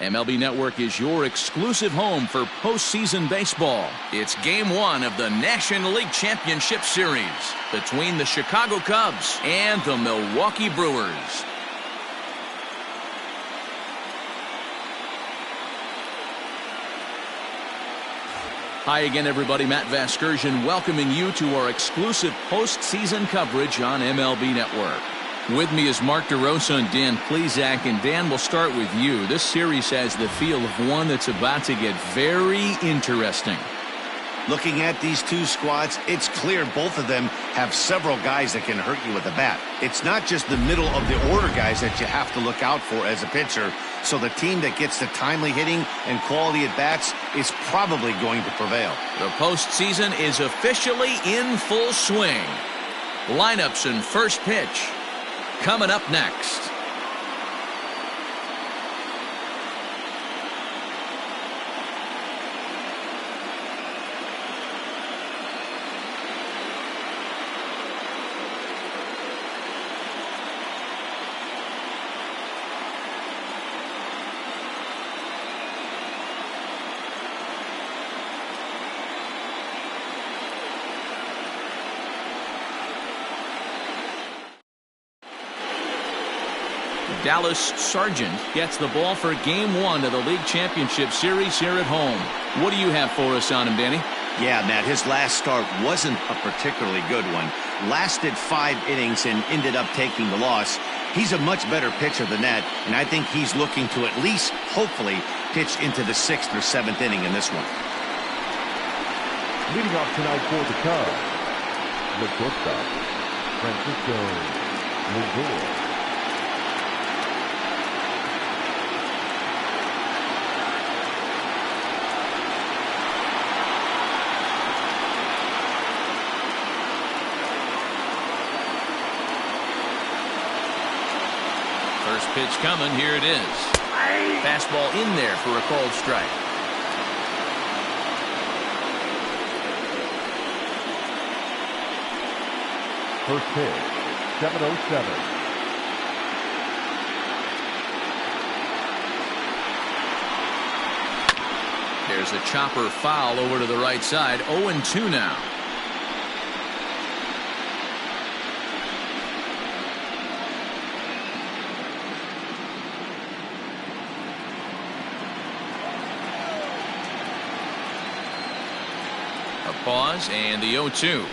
MLB Network is your exclusive home for postseason baseball. It's Game 1 of the National League Championship Series between the Chicago Cubs and the Milwaukee Brewers. Hi again, everybody. Matt Vasgersian welcoming you to our exclusive postseason coverage on MLB Network. With me is Mark DeRosa and Dan Plesac. And Dan, we'll start with you. This series has the feel of one that's about to get very interesting. Looking at these two squads, it's clear both of them have several guys that can hurt you with the bat. It's not just the middle of the order guys that you have to look out for as a pitcher. So the team that gets the timely hitting and quality at bats is probably going to prevail. The postseason is officially in full swing. Lineups and first pitch coming up next. Dallas Sargent gets the ball for Game 1 of the League Championship Series here at home. What do you have for us on him, Danny? Yeah, Matt, his last start wasn't a particularly good one. Lasted 5 innings and ended up taking the loss. He's a much better pitcher than that, and I think he's looking to at least, hopefully, pitch into the 6th or 7th inning in this one. Leading off tonight for the Cubs, the shortstop, Francisco Lindor. First pitch coming. Here it is. Fastball in there for a called strike. First pitch, 7:07. There's a chopper foul over to the right side. 0-2 now. Pause and the 0-2.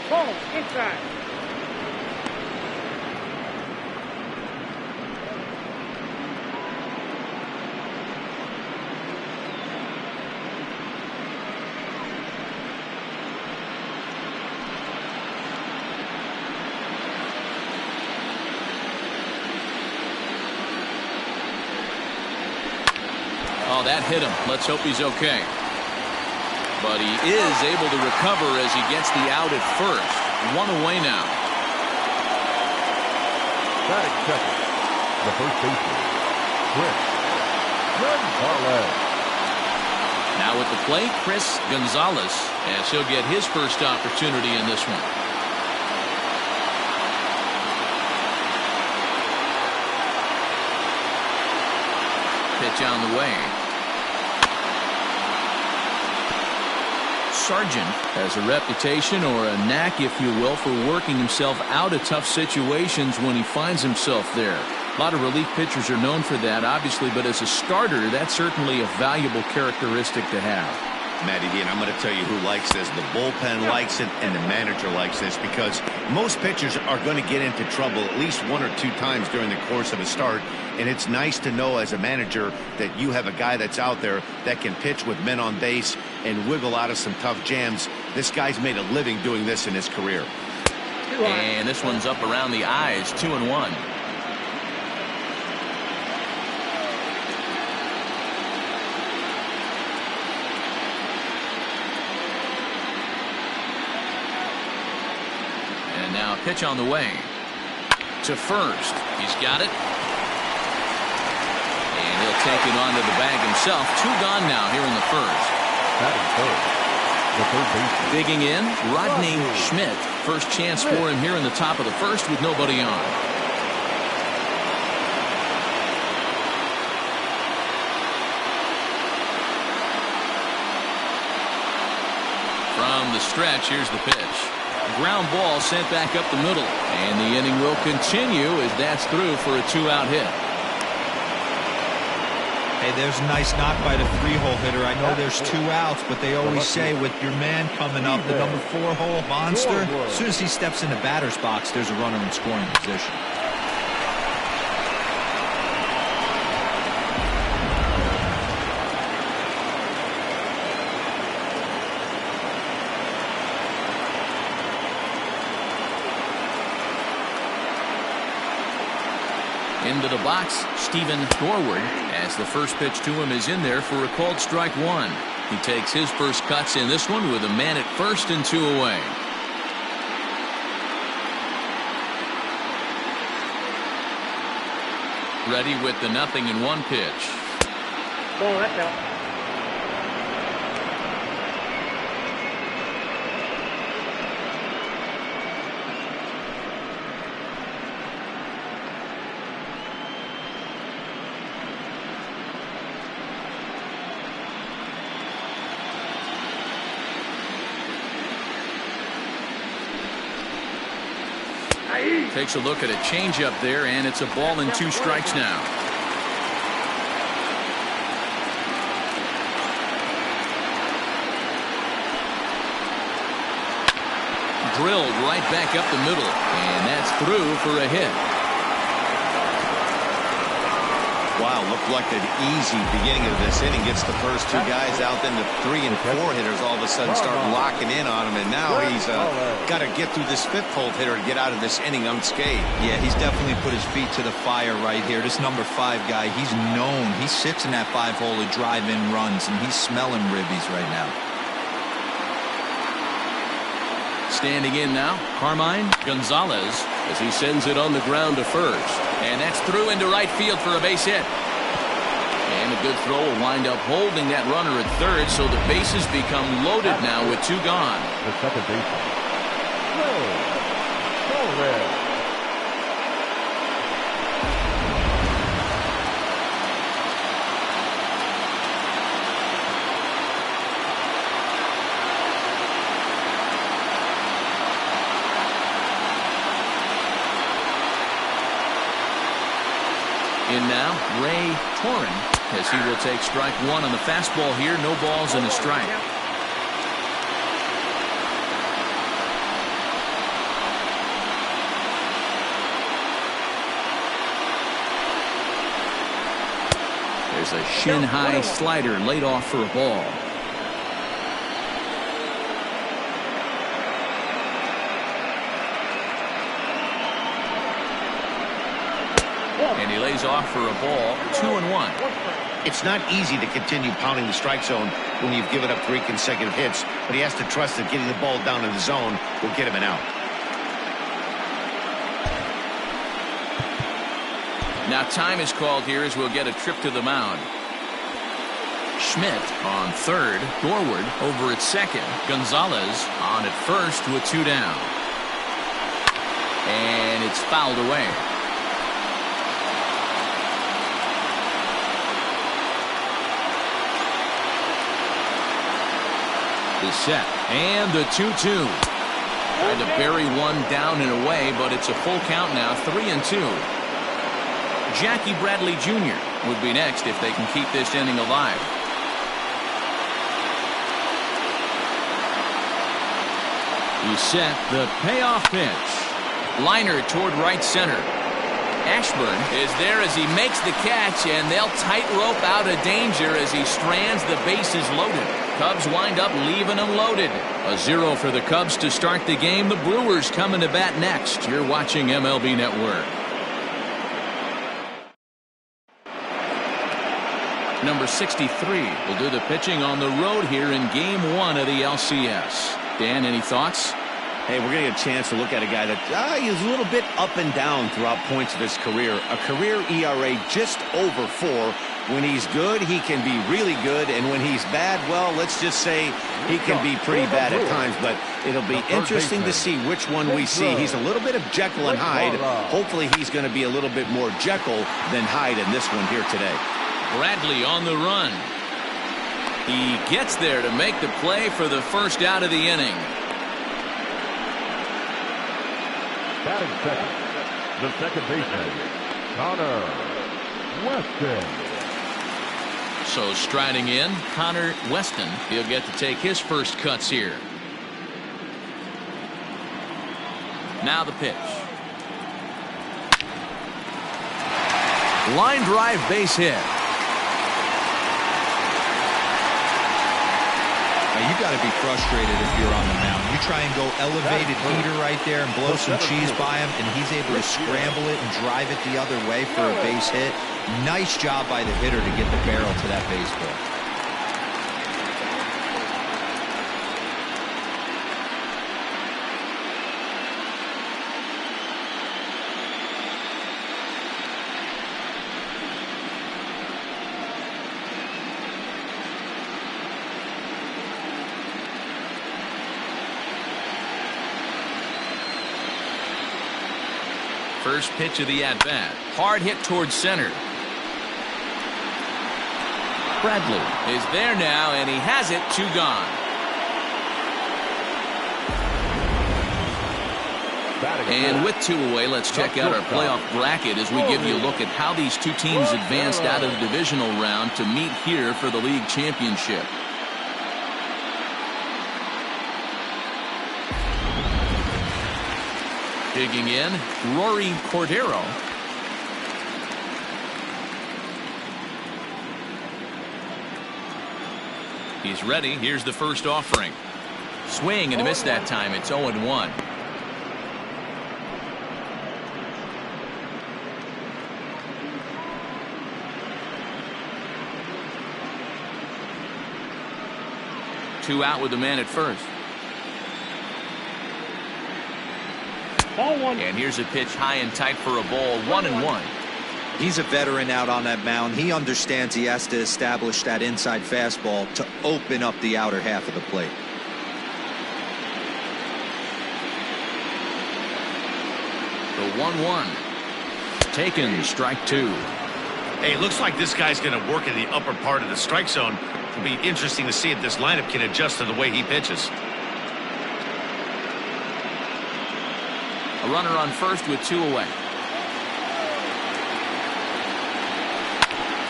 Ball inside. Oh, that hit him. Let's hope he's okay. But he is able to recover as he gets the out at first. 1 away now. Batting second, the first baseman, Chris Gonzalez. Now at the plate, Chris Gonzalez, as he'll get his first opportunity in this one. Pitch on the way. Sargent has a reputation, or a knack, if you will, for working himself out of tough situations when he finds himself there. A lot of relief pitchers are known for that, obviously, but as a starter, that's certainly a valuable characteristic to have. Matty D, and I'm going to tell you who likes this. The bullpen likes it, and the manager likes this, because most pitchers are going to get into trouble at least 1 or 2 times during the course of a start, and it's nice to know as a manager that you have a guy that's out there that can pitch with men on base and wiggle out of some tough jams. This guy's made a living doing this in his career. And this one's up around the eyes, 2-1. Now pitch on the way to first. He's got it. And he'll take it onto the bag himself. 2 gone now here in the first. The third baseman. Digging in, Rodney Schmidt. First chance for him here in the top of the first with nobody on. stretch. Here's the pitch. Ground ball sent back up the middle. And the inning will continue as that's through for a 2-out hit. Hey, there's a nice knock by the 3-hole hitter. I know there's 2 outs, but they always say with your man coming up, the number 4-hole monster, as soon as he steps in the batter's box, there's a runner in scoring position. Into the box, Stephen Dorward, as the first pitch to him is in there for a called strike 1. He takes his first cuts in this one with a man at first and 2 away. Ready with the 0-1 pitch. Ball, that's out. Takes a look at a changeup there, and it's a ball and 2 strikes now. Drilled right back up the middle, and that's through for a hit. Wow, looked like an easy beginning of this inning. Gets the first 2 guys out, then the 3 and 4 hitters all of a sudden start locking in on him, and now he's got to get through this 5th-hole hitter to get out of this inning unscathed. Yeah, he's definitely put his feet to the fire right here. This number 5 guy, he's known. He sits in that 5-hole to drive in runs, and he's smelling ribbies right now. Standing in now, Carmine Gonzalez, as he sends it on the ground to first. And that's through into right field for a base hit. And a good throw will wind up holding that runner at third, so the bases become loaded now with 2 gone. The second baseman. Torres. In now, Ray Torrin, as he will take strike 1 on the fastball here. No balls and a strike. There's a shin-high slider laid off for a ball. And he lays off for a ball, 2-1. It's not easy to continue pounding the strike zone when you've given up 3 consecutive hits, but he has to trust that getting the ball down in the zone will get him an out. Now time is called here as we'll get a trip to the mound. Schmidt on third, Dorward over at second, Gonzalez on at first with 2 down. And it's fouled away. Is set, and the 2-2. Tried to bury one down and away, but it's a full count now, 3-2. Jackie Bradley Jr. would be next if they can keep this inning alive. He's set, the payoff pitch. Liner toward right center. Ashburn is there as he makes the catch, and they'll tightrope out of danger as he strands the bases loaded. Cubs wind up leaving them loaded. A 0 for the Cubs to start the game. The Brewers coming to bat next. You're watching MLB Network. Number 63 will do the pitching on the road here in Game 1 of the LCS. Dan, any thoughts? Hey, we're going to get a chance to look at a guy that is a little bit up and down throughout points of his career. A career ERA just over 4. When he's good, he can be really good. And when he's bad, well, let's just say he can be pretty bad at times. But it'll be interesting to see which one we see. He's a little bit of Jekyll and Hyde. Hopefully he's going to be a little bit more Jekyll than Hyde in this one here today. Bradley on the run. He gets there to make the play for the first out of the inning. Batting second, the second baseman, Connor Weston. So striding in, Connor Weston. He'll get to take his first cuts here. Now the pitch. Line drive base hit. Now you got to be frustrated if you're on the mound. You try and go elevated heater right there and blow some cheese by him, and he's able to scramble it and drive it the other way for a base hit. Nice job by the hitter to get the barrel to that baseball. First pitch of the at-bat. Hard hit towards center. Bradley is there now, and he has it. 2 gone. And with 2 away, let's check out our playoff bracket as we give you a look at how these two teams advanced out of the divisional round to meet here for the league championship. Digging in, Rory Cordero. He's ready. Here's the first offering. Swing and a miss that time. It's 0-1. Two out with the man at first. Ball 1. And here's a pitch high and tight for a ball. 1-1. He's a veteran out on that mound. He understands he has to establish that inside fastball to open up the outer half of the plate. The 1-1. Taken, strike 2. Hey, it looks like this guy's going to work in the upper part of the strike zone. It'll be interesting to see if this lineup can adjust to the way he pitches. A runner on first with 2 away.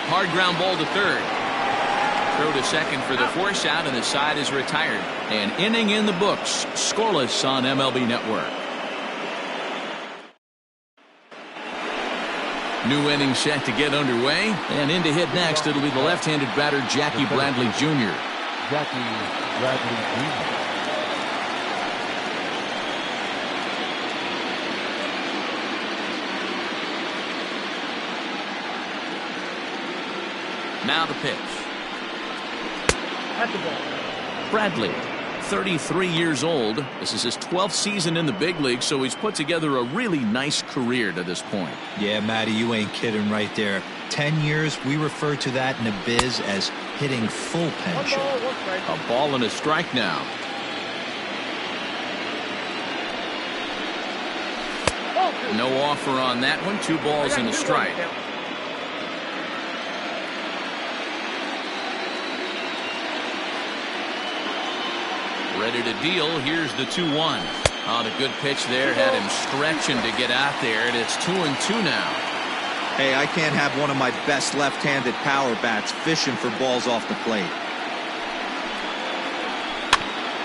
Hard ground ball to third. Throw to second for the force out, and the side is retired. An inning in the books. Scoreless on MLB Network. New inning set to get underway. And in to hit next, it'll be the left-handed batter, Jackie Bradley Jr. Jackie Bradley Jr. Now the pitch. At the ball. Bradley, 33 years old. This is his 12th season in the big league, so he's put together a really nice career to this point. Yeah, Matty, you ain't kidding right there. 10 years, we refer to that in the biz as hitting full pension. A ball and a strike now. No offer on that one. 2 balls and a strike. Ready to deal. Here's the 2-1. Oh, the good pitch there had him stretching to get out there, and it's 2-2 now. Hey, I can't have one of my best left-handed power bats fishing for balls off the plate.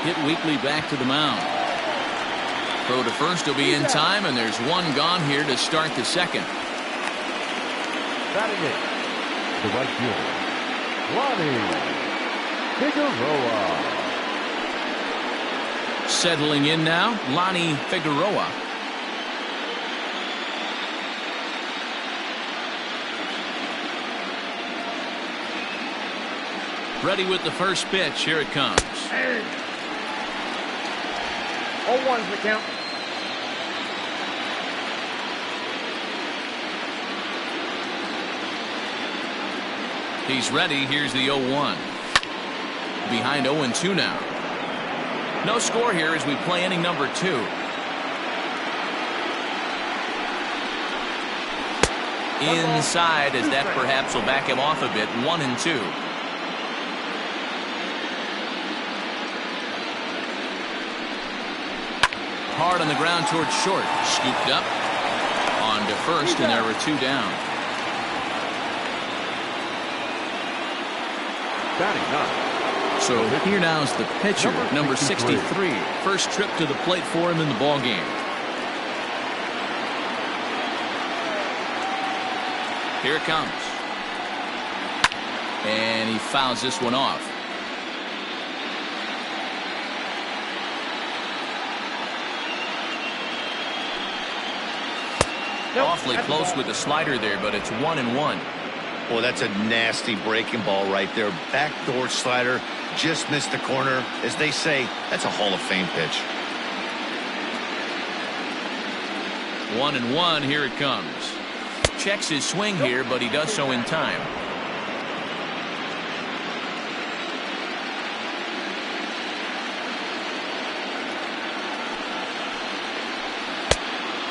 Hit weakly back to the mound. Throw to first will be in time, and there's 1 gone here to start the second. Batting it, the right fielder, Lonnie Figueroa. Settling in now, Lonnie Figueroa. Ready with the first pitch. Here it comes. 0-1's the count. He's ready. Here's the 0-1. Behind 0-2 now. No score here as we play inning number 2. Inside, as that perhaps will back him off a bit. 1-2. hard on the ground towards short. Scooped up on to first, and there were 2 down. Batting 9. So here now is the pitcher, number 63. First trip to the plate for him in the ballgame. Here it comes. And he fouls this one off. Awfully close with the slider there, but it's 1-1. Well, that's a nasty breaking ball right there. Backdoor slider, just missed the corner. As they say, that's a Hall of Fame pitch. 1-1, here it comes. Checks his swing here, but he does so in time.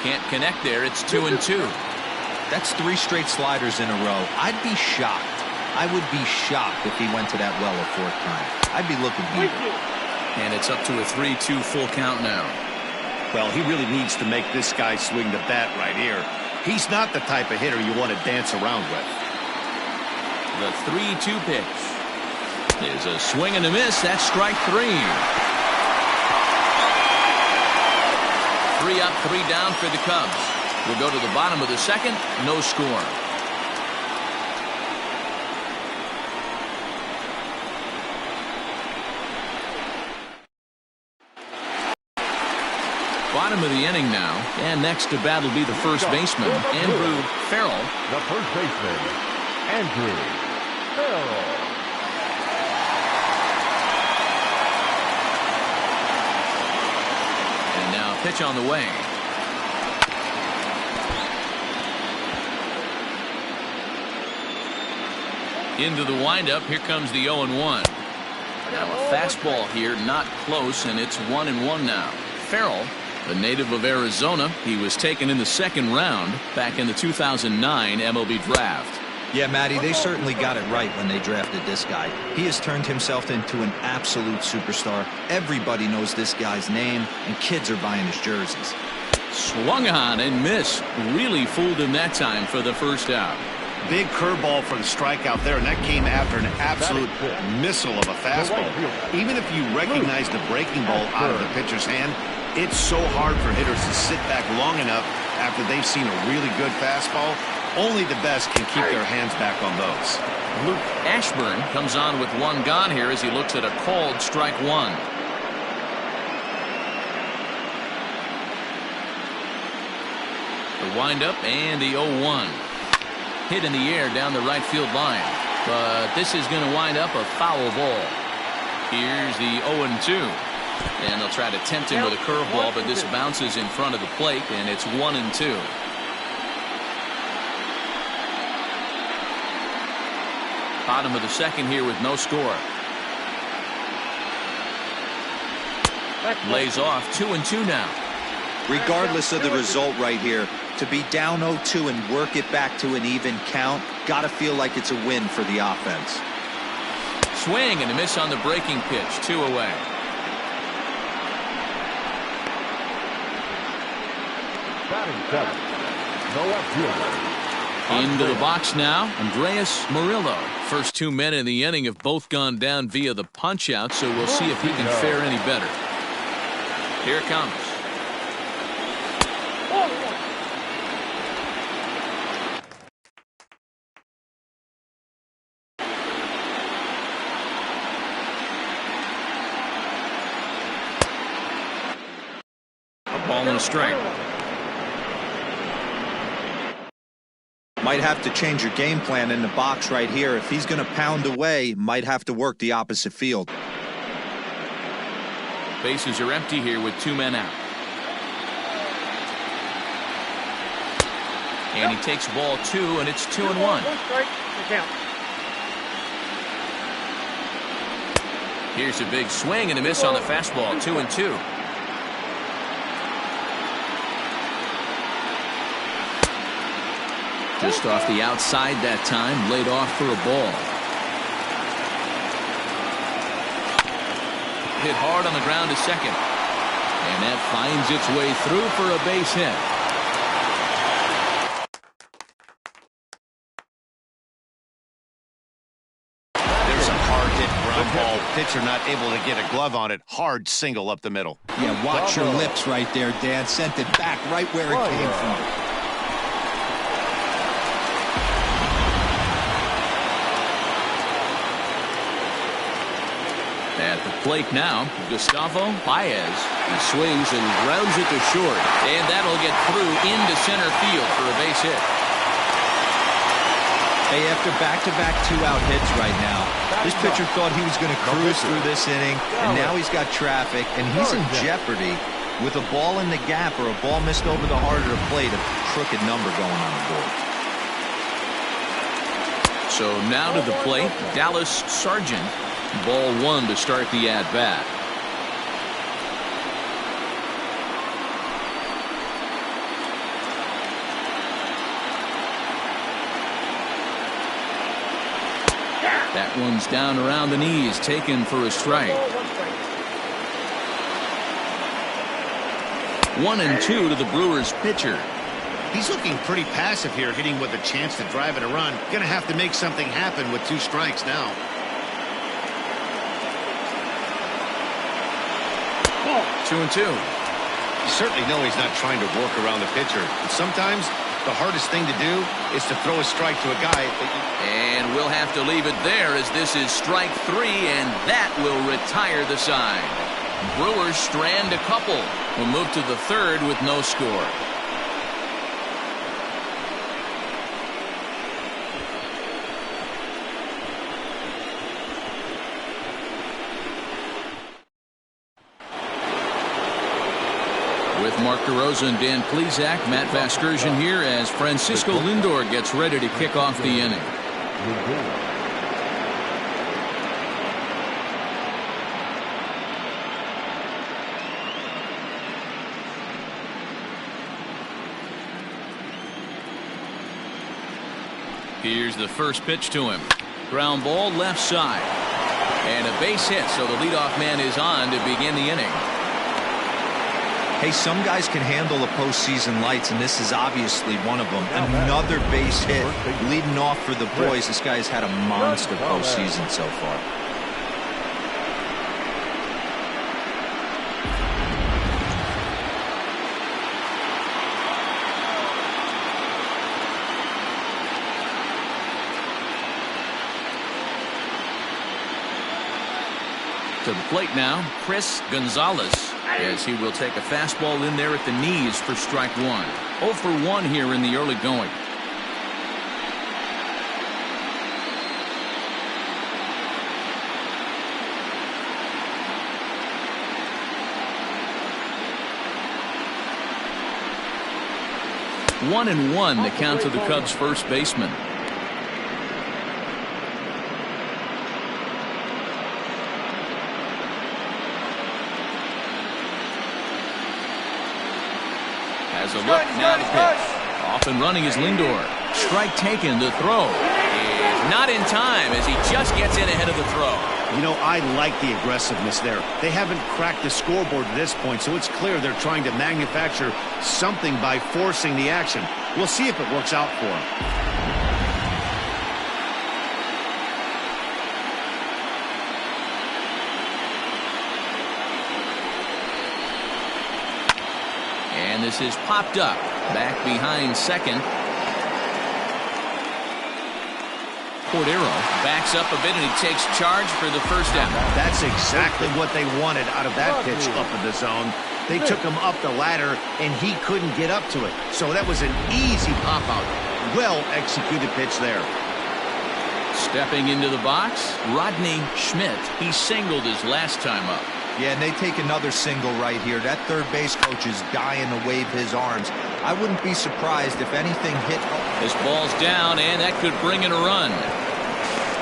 Can't connect there. It's 2-2. That's 3 straight sliders in a row. I'd be shocked. I would be shocked if he went to that well a 4th time. I'd be looking deep. And it's up to a 3-2 full count now. Well, he really needs to make this guy swing the bat right here. He's not the type of hitter you want to dance around with. The 3-2 pitch is a swing and a miss. That's strike 3. 3 up, 3 down for the Cubs. We'll go to the bottom of the 2nd. No score. Bottom of the inning now, and next to bat will be the first baseman, Andrew Farrell. The first baseman, Andrew Farrell. And now pitch on the way. Into the windup. Here comes the 0-1. Now a fastball here, not close, and it's 1-1 now. Farrell, a native of Arizona, he was taken in the 2nd round back in the 2009 MLB draft. Yeah, Matty, they certainly got it right when they drafted this guy. He has turned himself into an absolute superstar. Everybody knows this guy's name, and kids are buying his jerseys. Swung on and missed. Really fooled him that time for the first out. Big curveball for the strikeout there, and that came after an absolute missile of a fastball. Even if you recognize the breaking ball out of the pitcher's hand, it's so hard for hitters to sit back long enough after they've seen a really good fastball. Only the best can keep their hands back on those. Luke Ashburn comes on with 1 gone here as he looks at a called strike 1. The windup and the 0-1. Hit in the air down the right field line. But this is going to wind up a foul ball. Here's the 0-2. And they'll try to tempt him with a curveball, but this bounces in front of the plate, and it's 1-2. Bottom of the 2nd here with no score. Lays off. 2-2 now. Regardless of the result right here, to be down 0-2 and work it back to an even count, gotta feel like it's a win for the offense. Swing and a miss on the breaking pitch. 2 away. Batting 7. No outfielder. Into the box now, Andreas Murillo. First 2 men in the inning have both gone down via the punch-out, so we'll see if he can fare any better. Here it comes. A ball and a strike. Might have to change your game plan in the box right here. If he's going to pound away, might have to work the opposite field. Bases are empty here with 2 men out. And he takes ball 2, and it's 2-1. Here's a big swing and a miss on the fastball. 2-2. Just off the outside that time, laid off for a ball. Hit hard on the ground to 2nd. And that finds its way through for a base hit. There's a hard hit ground ball. Pitcher not able to get a glove on it. Hard single up the middle. Yeah, watch your lips right there, Dan. Sent it back right where it came from. At the plate now, Gustavo Baez. He swings and grounds it to short. And that'll get through into center field for a base hit. Hey, after back-to-back two-out hits right now, this pitcher thought he was going to cruise through this inning, and now he's got traffic, and he's in jeopardy with a ball in the gap or a ball missed over the harder plate, a crooked number going on the board. So now to the plate, Dallas Sargent. Ball one to start the at-bat. That one's down around the knees, taken for a strike. 1-2 to the Brewers pitcher. He's looking pretty passive here, hitting with a chance to drive in a run. Gonna have to make something happen with 2 strikes now. 2-2. You certainly know he's not trying to work around the pitcher, but sometimes the hardest thing to do is to throw a strike to a guy. And we'll have to leave it there as this is strike 3, and that will retire the side. Brewers strand a couple. We'll move to the third with no score. With Mark DeRosa and Dan Plesac, Matt Vasgersian here as Francisco Lindor gets ready to kick off the inning. Here's the first pitch to him. Ground ball left side. And a base hit, so the leadoff man is on to begin the inning. Hey, some guys can handle the postseason lights, and this is obviously one of them. Another base hit leading off for the boys. This guy's had a monster postseason so far. To the plate now, Chris Gonzalez, as he will take a fastball in there at the knees for strike 1. 0 for 1 here in the early going. One and one, the count to the Cubs' first baseman. Has a look, now the pitch. Off and running is Lindor. Strike taken, the throw is not in time as he just gets in ahead of the throw. You know, I like the aggressiveness there. They haven't cracked the scoreboard at this point, so it's clear they're trying to manufacture something by forcing the action. We'll see if it works out for them. And this is popped up. Back behind second. Cordero backs up a bit and he takes charge for the first out. That's exactly what they wanted out of that pitch up in the zone. They took him up the ladder and he couldn't get up to it. So that was an easy pop out. Well executed pitch there. Stepping into the box, Rodney Schmidt. He singled his last time up. Yeah, and they take another single right here. That third base coach is dying to wave his arms. I wouldn't be surprised if anything hit. This ball's down, and that could bring in a run.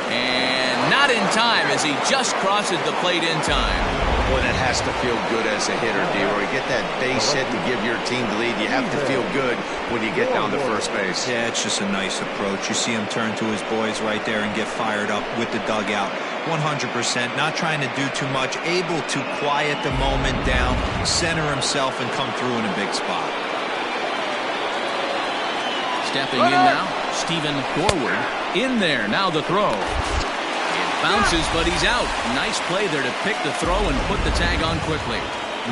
And not in time as he just crosses the plate in time. Boy, that has to feel good as a hitter, D-Roy. Get that base hit to give your team the lead. You have to feel good when you get down to first base. Yeah, it's just a nice approach. You see him turn to his boys right there and get fired up with the dugout. 100%. Not trying to do too much. Able to quiet the moment down, center himself, and come through in a big spot. Stepping in now, Stephen forward. In there, now the throw. It bounces, but he's out. Nice play there to pick the throw and put the tag on quickly.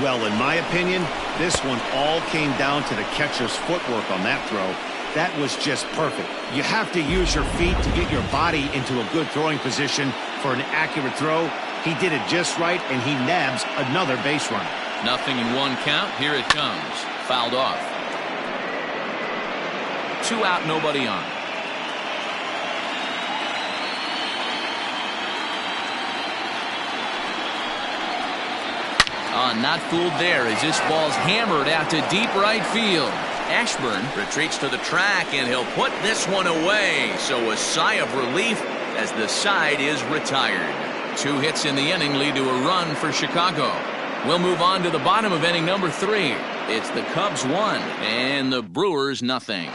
Well, in my opinion, this one all came down to the catcher's footwork on that throw. That was just perfect. You have to use your feet to get your body into a good throwing position for an accurate throw. He did it just right, and he nabs another base runner. Nothing in one count. Here it comes. Fouled off. 2 out, nobody on. Not fooled there as this ball's hammered out to deep right field. Ashburn retreats to the track, and he'll put this one away. So a sigh of relief as the side is retired. 2 hits in the inning lead to a run for Chicago. We'll move on to the bottom of inning number 3. It's the Cubs 1 and the Brewers nothing.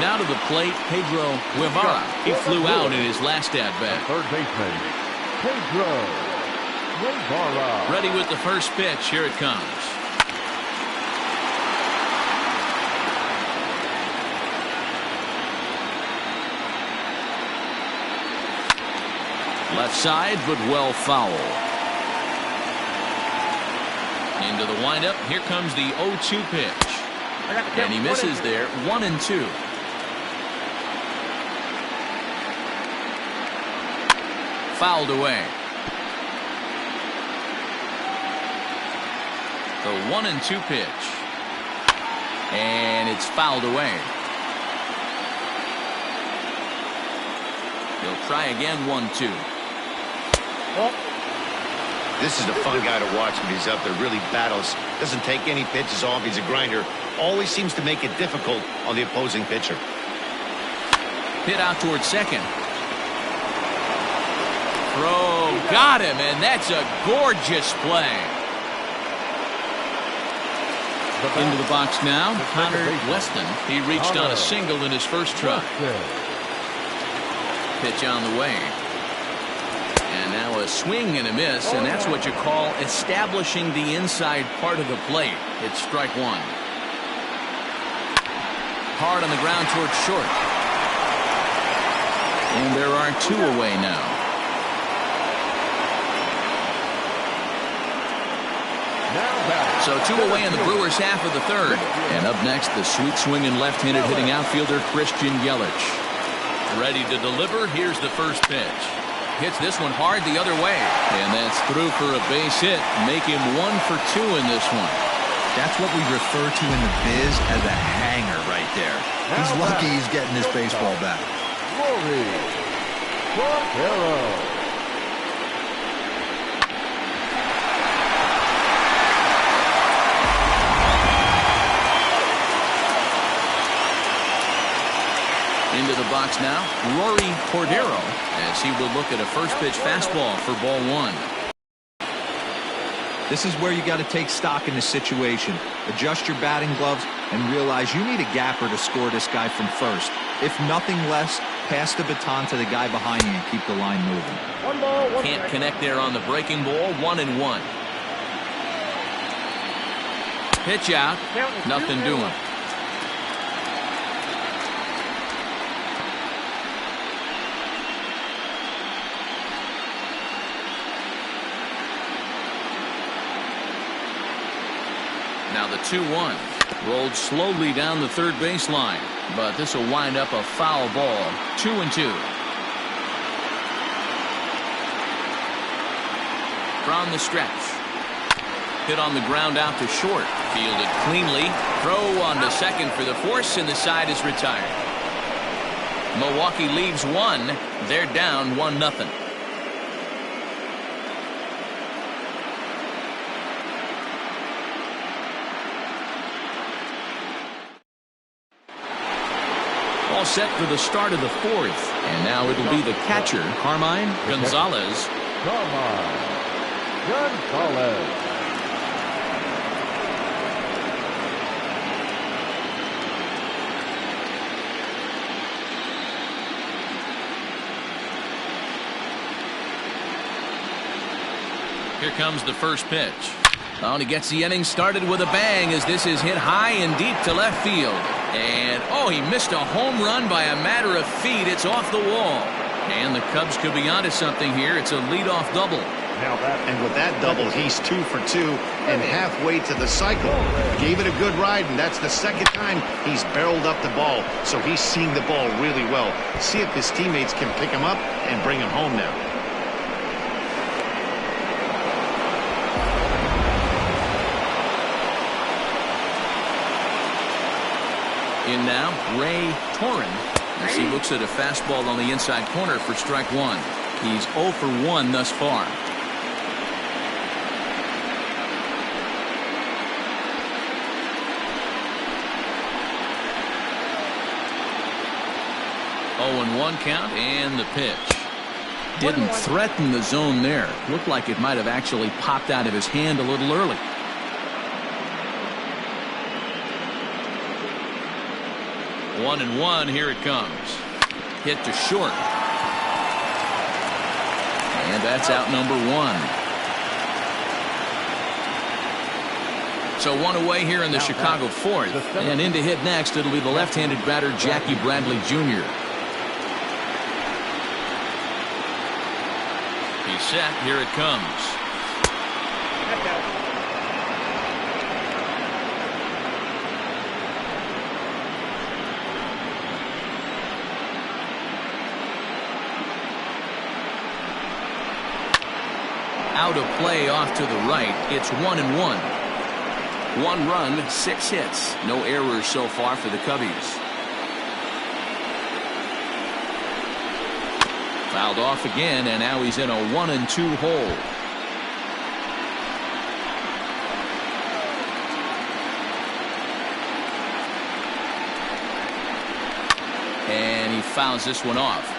Now to the plate, Pedro Guevara. He flew out in his last at-bat. Third baseman, Pedro Guevara. Ready with the first pitch. Here it comes. Left side, but well foul. Into the windup. Here comes the 0-2 pitch. And he misses there. 1-2. Fouled away. The 1-2 pitch. And it's fouled away. He'll try again. 1-2. This is a fun guy to watch when he's up there. Really battles. Doesn't take any pitches off. He's a grinder. Always seems to make it difficult on the opposing pitcher. Hit out towards second. Throw. Got him, and that's a gorgeous play. Into the box now, Connor Weston. He reached on a single in his first try. Pitch on the way. And now a swing and a miss, and that's what you call establishing the inside part of the plate. It's strike 1. Hard on the ground towards short. And there are 2 away now. So 2 away in the Brewers' half of the third. And up next, the sweet swinging left-handed hitting outfielder Christian Yelich. Ready to deliver. Here's the first pitch. Hits this one hard the other way. And that's through for a base hit. Make him 1 for 2 in this one. That's what we refer to in the biz as a hanger right there. He's lucky he's getting this baseball back. Rory Cordero. Into the box now, Rory Cordero, as he will look at a first pitch fastball for ball 1. This is where you got to take stock in the situation. Adjust your batting gloves and realize you need a gapper to score this guy from first. If nothing less, pass the baton to the guy behind you and keep the line moving. Can't connect there on the breaking ball. 1-1. Pitch out. Nothing doing. Now the 2-1. Rolled slowly down the third baseline. But this will wind up a foul ball. 2-2. From the stretch. Hit on the ground out to short. Fielded cleanly. Throw on to second for the force, and the side is retired. Milwaukee leaves 1. They're down 1-0. All set for the start of the 4th. And now it'll be the catcher, Carmine Gonzalez. Carmine Gonzalez. Here comes the first pitch. Oh, and he gets the inning started with a bang as this is hit high and deep to left field. And, oh, he missed a home run by a matter of feet. It's off the wall. And the Cubs could be onto something here. It's a leadoff double. And with that double, he's 2 for 2 and halfway to the cycle. Gave it a good ride, and that's the second time he's barreled up the ball. So he's seeing the ball really well. See if his teammates can pick him up and bring him home now. In now, Ray Torrin. As he looks at a fastball on the inside corner for strike one. He's 0 for 1 thus far. Oh, and 1 count, and the pitch. Didn't threaten the zone there. Looked like it might have actually popped out of his hand a little early. One and one, here it comes. Hit to short. And that's out number 1. So 1 away here in the Chicago 4th. And in to hit next, it'll be the left-handed batter, Jackie Bradley Jr. He's set, here it comes. Out of play off to the right. It's 1 and 1. 1 run, 6 hits. No errors so far for the Cubbies. Fouled off again, and now he's in a 1 and 2 hole. And he fouls this one off.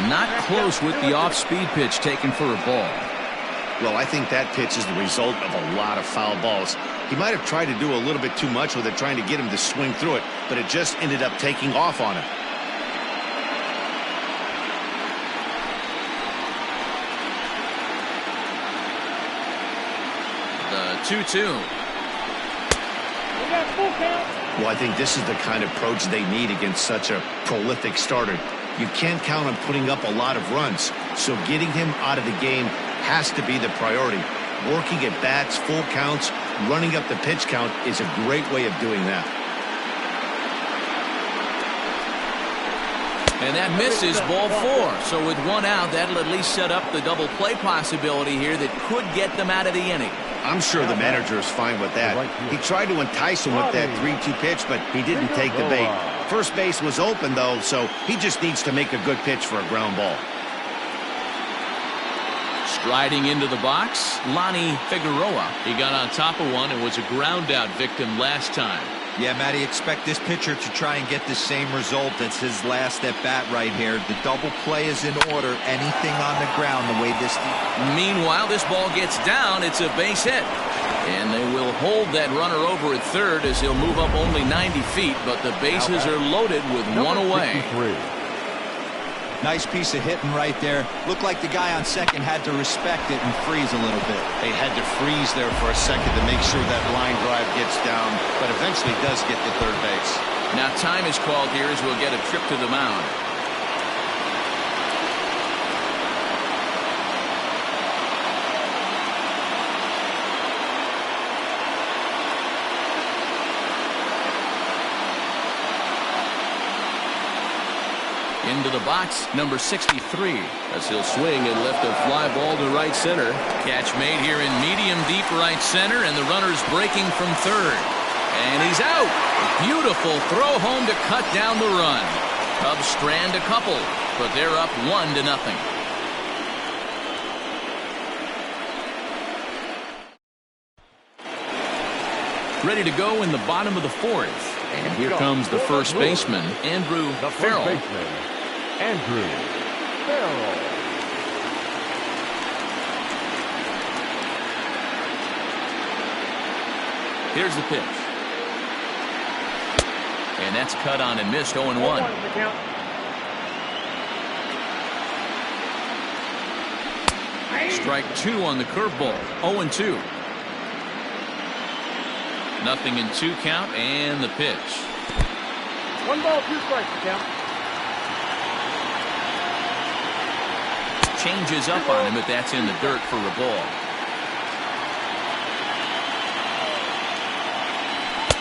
Not close with the off-speed pitch taken for a ball. Well, I think that pitch is the result of a lot of foul balls. He might have tried to do a little bit too much with it, trying to get him to swing through it, but it just ended up taking off on him. The 2-2. We got full count. Well, I think this is the kind of approach they need against such a prolific starter. You can't count on putting up a lot of runs, so getting him out of the game has to be the priority. Working at bats, full counts, running up the pitch count is a great way of doing that. And that misses ball 4. So with 1 out, that'll at least set up the double play possibility here that could get them out of the inning. I'm sure the manager is fine with that. He tried to entice him with that 3-2 pitch, but he didn't take the bait. First base was open, though, so he just needs to make a good pitch for a ground ball. Striding into the box, Lonnie Figueroa. He got on top of one and was a ground-out victim last time. Yeah, Matty, expect this pitcher to try and get the same result. That's his last at-bat right here. The double play is in order. Anything on the ground the way this... Meanwhile, this ball gets down. It's a base hit. And they will hold that runner over at third as he'll move up only 90 feet, but the bases are loaded with 1 away. 63. Nice piece of hitting right there. Looked like the guy on second had to respect it and freeze a little bit. They had to freeze there for a second to make sure that line drive gets down, but eventually does get to third base. Now time is called here as we'll get a trip to the mound. Into the box, number 63, as he'll swing and lift a fly ball to right center. Catch made here in medium deep right center, and the runner's breaking from third. And he's out. Beautiful throw home to cut down the run. Cubs strand a couple, but they're up 1-0. Ready to go in the bottom of the 4th. And here comes the first baseman, Andrew Farrell. Andrew Farrell. Here's the pitch. And that's cut on and missed. 0-1. Strike 2 on the curveball. 0-2. Nothing in 2 count, and the pitch. 1 ball, 2 strikes to count. Changes up on him, but that's in the dirt for a ball.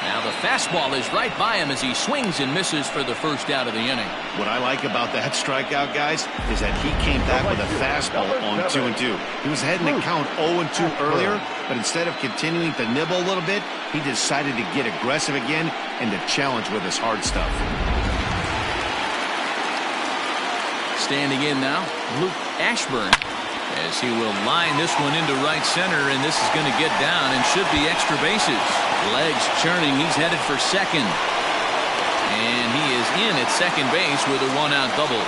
Now the fastball is right by him as he swings and misses for the first out of the inning. What I like about that strikeout, guys, is that he came back with a fastball on 2-2. He was heading to count 0-2 earlier, but instead of continuing to nibble a little bit, he decided to get aggressive again and to challenge with his hard stuff. Standing in now, Luke Ashburn, as he will line this one into right center, and this is going to get down and should be extra bases. Legs churning, he's headed for second. And he is in at second base with a 1-out double.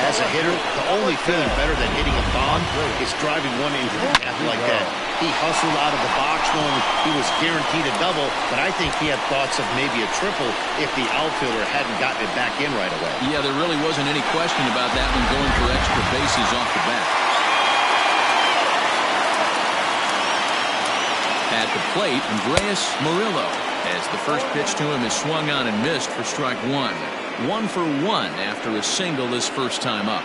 As a hitter, the only feeling better than hitting a bomb is driving one into the gap like that. He hustled out of the box knowing he was guaranteed a double, but I think he had thoughts of maybe a triple if the outfielder hadn't gotten it back in right away. Yeah, there really wasn't any question about that one going for extra bases off the bat. At the plate, Andreas Murillo, as the first pitch to him is swung on and missed for strike 1. 1 for 1 after a single his first time up.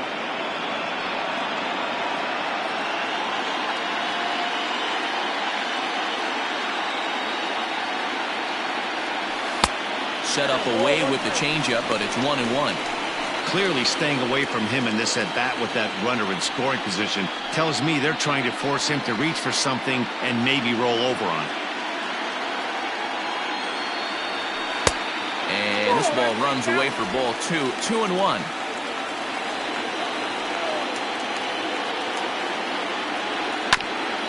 Set up away with the changeup, but it's 1-1. Clearly staying away from him in this at-bat with that runner in scoring position tells me they're trying to force him to reach for something and maybe roll over on it. And this ball runs away for ball 2. 2-1.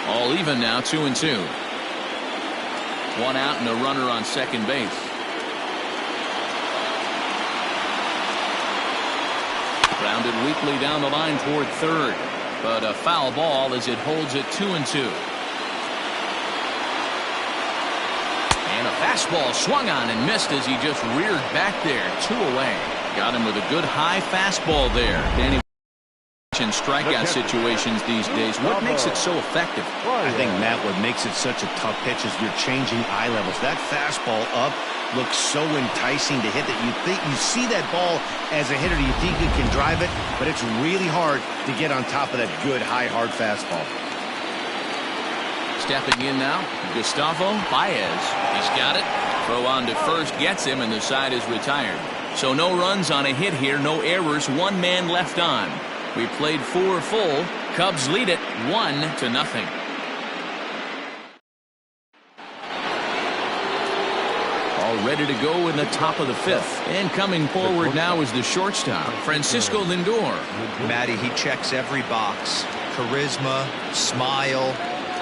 All even now, 2-2. 1 out and a runner on second base. Grounded weakly down the line toward third, but a foul ball as it holds it 2-2. And a fastball swung on and missed as he just reared back there. 2 away. Got him with a good high fastball there. Danny, in strikeout situations these days, what makes it so effective? I think, Matt, what makes it such a tough pitch is you're changing eye levels. That fastball up looks so enticing to hit that you see that ball as a hitter, you think you can drive it, but it's really hard to get on top of that good high hard fastball. Stepping in now, Gustavo Baez. He's got it. Throw on to first gets him, and the side is retired. So no runs on a hit here, no errors, 1 man left on. We played 4 full. Cubs lead it 1-0. All ready to go in the top of the 5th. And coming forward now is the shortstop, Francisco Lindor. Matty, he checks every box. Charisma, smile,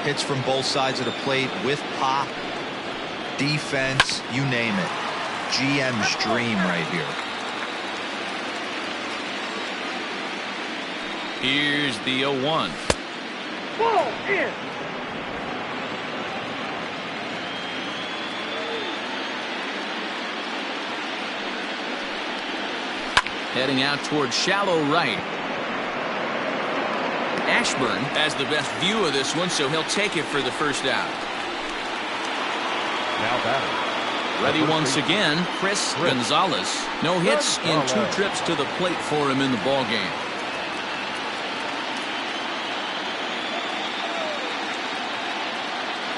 hits from both sides of the plate with pop, defense, you name it. GM's dream right here. Here's the 0-1. Ball in. Heading out toward shallow right. Ashburn has the best view of this one, so he'll take it for the first out. Now batting. Ready once again, Chris Gonzalez. No hits in 2 trips to the plate for him in the ballgame.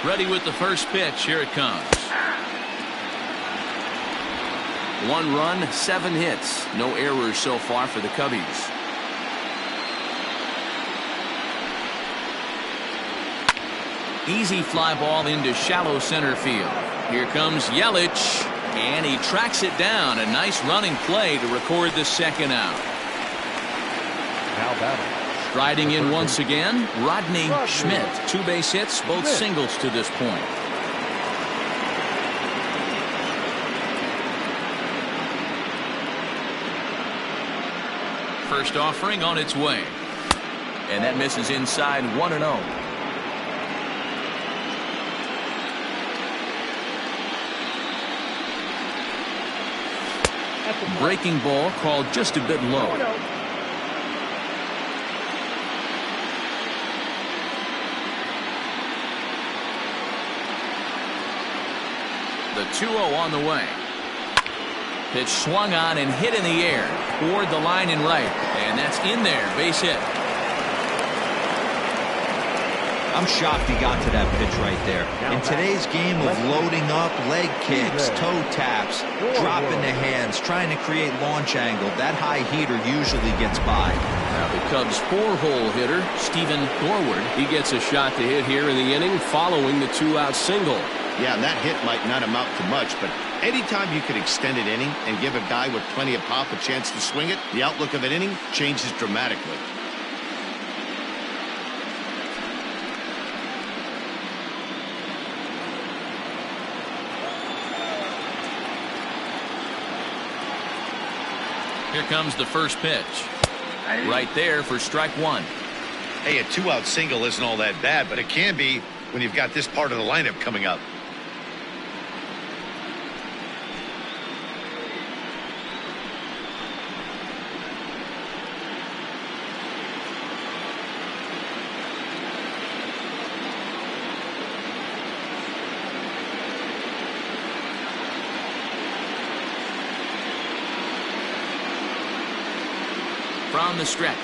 Ready with the first pitch. Here it comes. 1 run, 7 hits. No errors so far for the Cubbies. Easy fly ball into shallow center field. Here comes Yelich, and he tracks it down. A nice running play to record the second out. Now batting. Riding in once again, Rodney Schmidt. 2 base hits, both singles to this point. First offering on its way. And that misses inside 1-0. Breaking ball called just a bit low. The 2-0 on the way. Pitch swung on and hit in the air toward the line and right. And that's in there. Base hit. I'm shocked he got to that pitch right there. In today's game of loading up, leg kicks, toe taps, dropping the hands, trying to create launch angle, that high heater usually gets by. Now the Cubs' 4-hole hitter, Stephen Dorward, he gets a shot to hit here in the inning following the 2-out single. Yeah, and that hit might not amount to much, but anytime you can extend an inning and give a guy with plenty of pop a chance to swing it, the outlook of an inning changes dramatically. Here comes the first pitch. Right there for strike one. Hey, a 2-out single isn't all that bad, but it can be when you've got this part of the lineup coming up. From the stretch.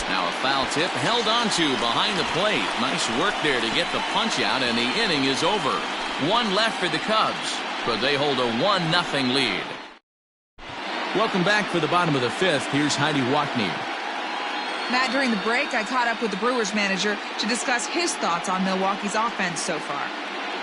Now a foul tip held onto behind the plate. Nice work there to get the punch out, and the inning is over. One left for the Cubs, but they hold a 1-0 lead. Welcome back for the bottom of the fifth. Here's Heidi Wackney. Matt, during the break, I caught up with the Brewers manager to discuss his thoughts on Milwaukee's offense so far.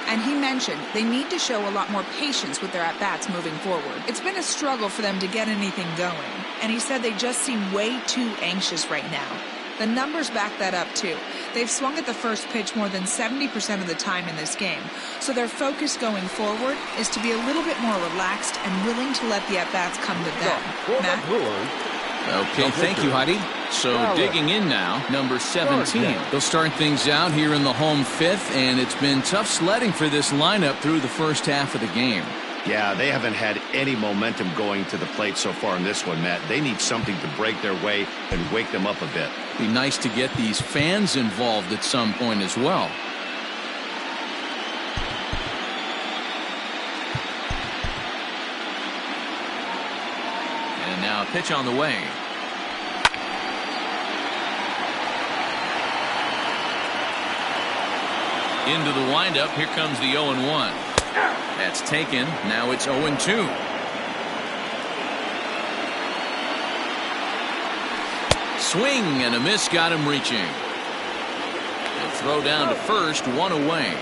And he mentioned they need to show a lot more patience with their at-bats moving forward. It's been a struggle for them to get anything going. And he said they just seem way too anxious right now. The numbers back that up, too. They've swung at the first pitch more than 70% of the time in this game. So their focus going forward is to be a little bit more relaxed and willing to let the at-bats come to them. Matt? Okay, thank you, Heidi. So digging in now, number 17. They'll start things out here in the home fifth, and it's been tough sledding for this lineup through the first half of the game. Yeah, they haven't had any momentum going to the plate so far in this one, Matt. They need something to break their way and wake them up a bit. Be nice to get these fans involved at some point as well. And now a pitch on the way. Into the windup. Here comes the 0-1. That's taken. Now it's 0-2. Swing and a miss got him reaching. A throw down to first, one away.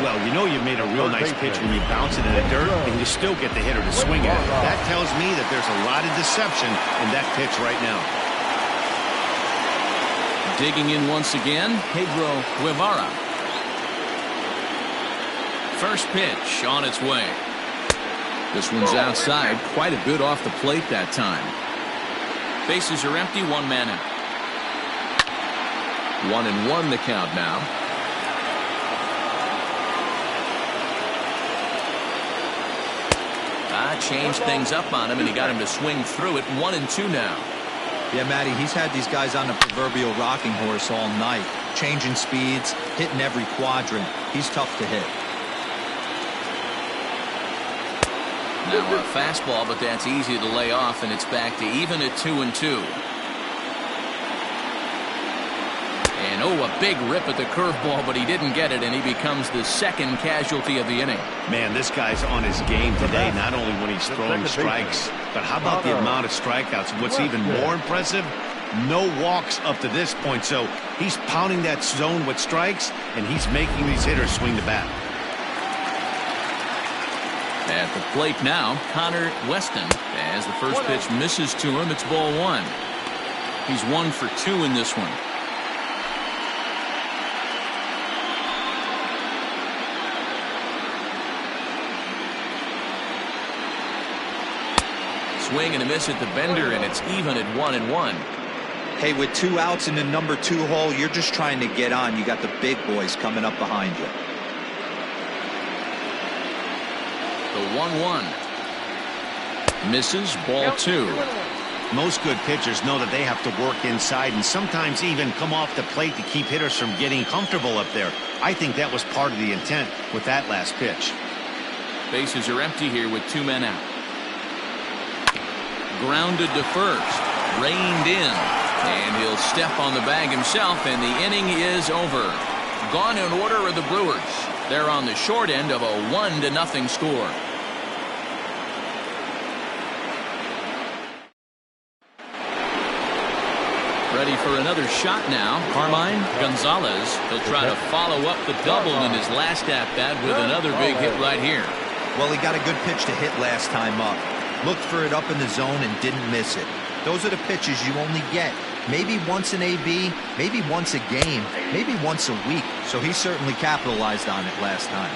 Well, you know you made a real nice pitch when you bounce it in the dirt and you still get the hitter to swing at it. That tells me that there's a lot of deception in that pitch right now. Digging in once again, Pedro Guevara. First pitch on its way. This one's outside, quite a bit off the plate that time. Bases are empty, one man out. 1-1 the count now. Changed things up on him, and he got him to swing through it. 1-2 now. Yeah, Matty, he's had these guys on the proverbial rocking horse all night, changing speeds, hitting every quadrant. He's tough to hit. Now a fastball, but that's easy to lay off, and it's back to even at 2-2. And a big rip at the curveball, but he didn't get it, and he becomes the second casualty of the inning. Man, this guy's on his game today, not only when he's throwing strikes, but how about the amount of strikeouts? What's even more impressive, no walks up to this point. So he's pounding that zone with strikes, and he's making these hitters swing the bat. At the plate now, Connor Weston. As the first pitch misses to him, it's ball one. He's 1 for 2 in this one. swing and a miss at the bender, and it's even at 1-1. Hey, with 2 outs in the number 2 hole, you're just trying to get on. You got the big boys coming up behind you. The 1-1. Misses, ball 2. Most good pitchers know that they have to work inside and sometimes even come off the plate to keep hitters from getting comfortable up there. I think that was part of the intent with that last pitch. Bases are empty here with 2 men out. Grounded to first. Reined in. And he'll step on the bag himself, and the inning is over. Gone in order are the Brewers. They're on the short end of a 1-0 score. Ready for another shot now. Carmine Gonzalez. He'll try to follow up the double in his last at-bat with another big hit right here. Well, he got a good pitch to hit last time up. Looked for it up in the zone and didn't miss it. Those are the pitches you only get. Maybe once an AB, maybe once a game, maybe once a week. So he certainly capitalized on it last time.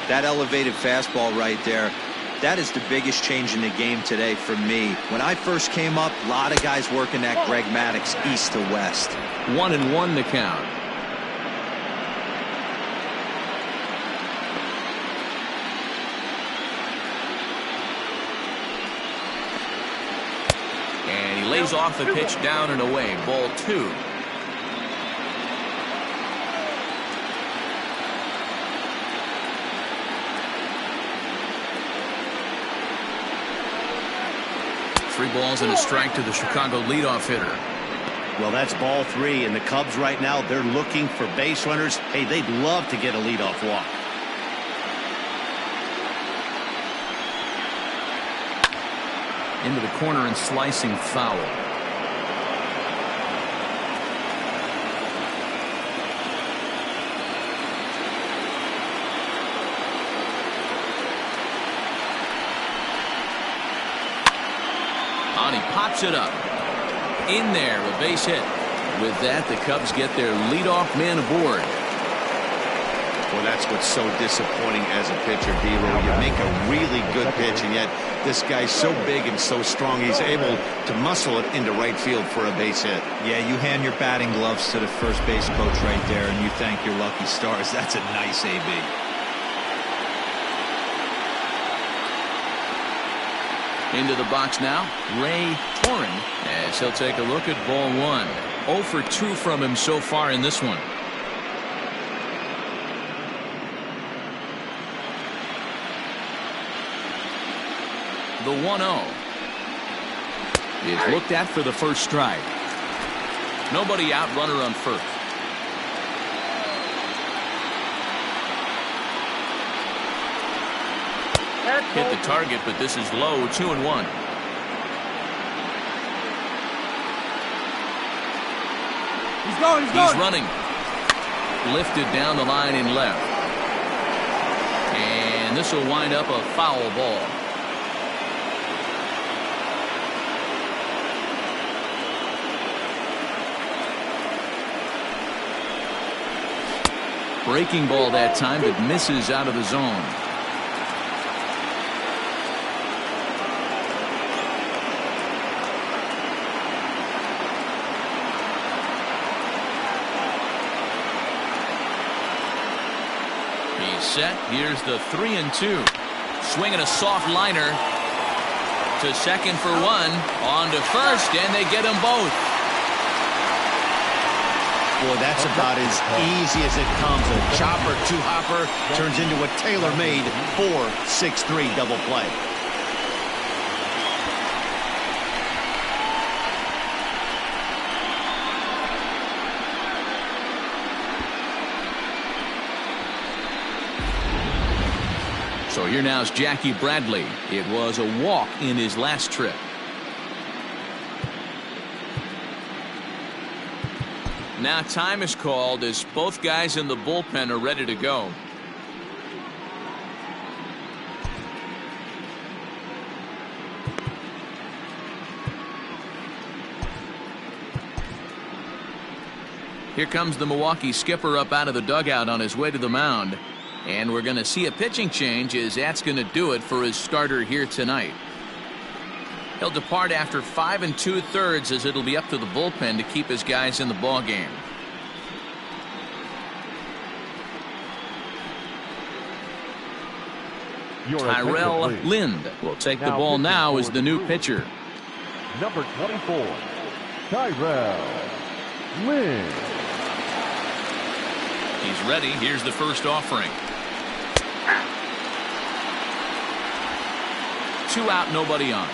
That elevated fastball right there, that is the biggest change in the game today for me. When I first came up, a lot of guys working that Greg Maddux east to west. 1-1 the count. And he lays off the pitch down and away. Ball 2. Three balls and a strike to the Chicago leadoff hitter. Well, that's ball 3, and the Cubs right now, they're looking for base runners. Hey, they'd love to get a leadoff walk. Into the corner and slicing foul. He pops it up. In there, a base hit. With that, the Cubs get their leadoff man aboard. Well, that's what's so disappointing as a pitcher, D-Roll. You make a really good pitch, and yet this guy's so big and so strong, he's able to muscle it into right field for a base hit. Yeah, you hand your batting gloves to the first base coach right there, and you thank your lucky stars. That's a nice AB. Into the box now, Ray Torren, as he'll take a look at ball 1. 0 for 2 from him so far in this one. The 1-0 is looked at for the first strike. Nobody out, runner on first. Hit the target, but this is low. 2-1. He's running. Lifted down the line in left. And this will wind up a foul ball. Breaking ball that time, but misses out of the zone. Set. Here's the 3-2. Swinging a soft liner to second for 1. On to first, and they get them both. Boy, that's about as easy as it comes. A chopper, 2-hopper turns into a tailor-made 4-6-3 double play. So here now is Jackie Bradley. It was a walk in his last trip. Now time is called as both guys in the bullpen are ready to go. Here comes the Milwaukee skipper up out of the dugout on his way to the mound. And we're going to see a pitching change, as that's going to do it for his starter here tonight. He'll depart after 5 2/3 as it'll be up to the bullpen to keep his guys in the ball game. Tyrell Lind will take the ball now as the new pitcher. Number 24, Tyrell Lind. He's ready. Here's the first offering. 2 out, nobody on.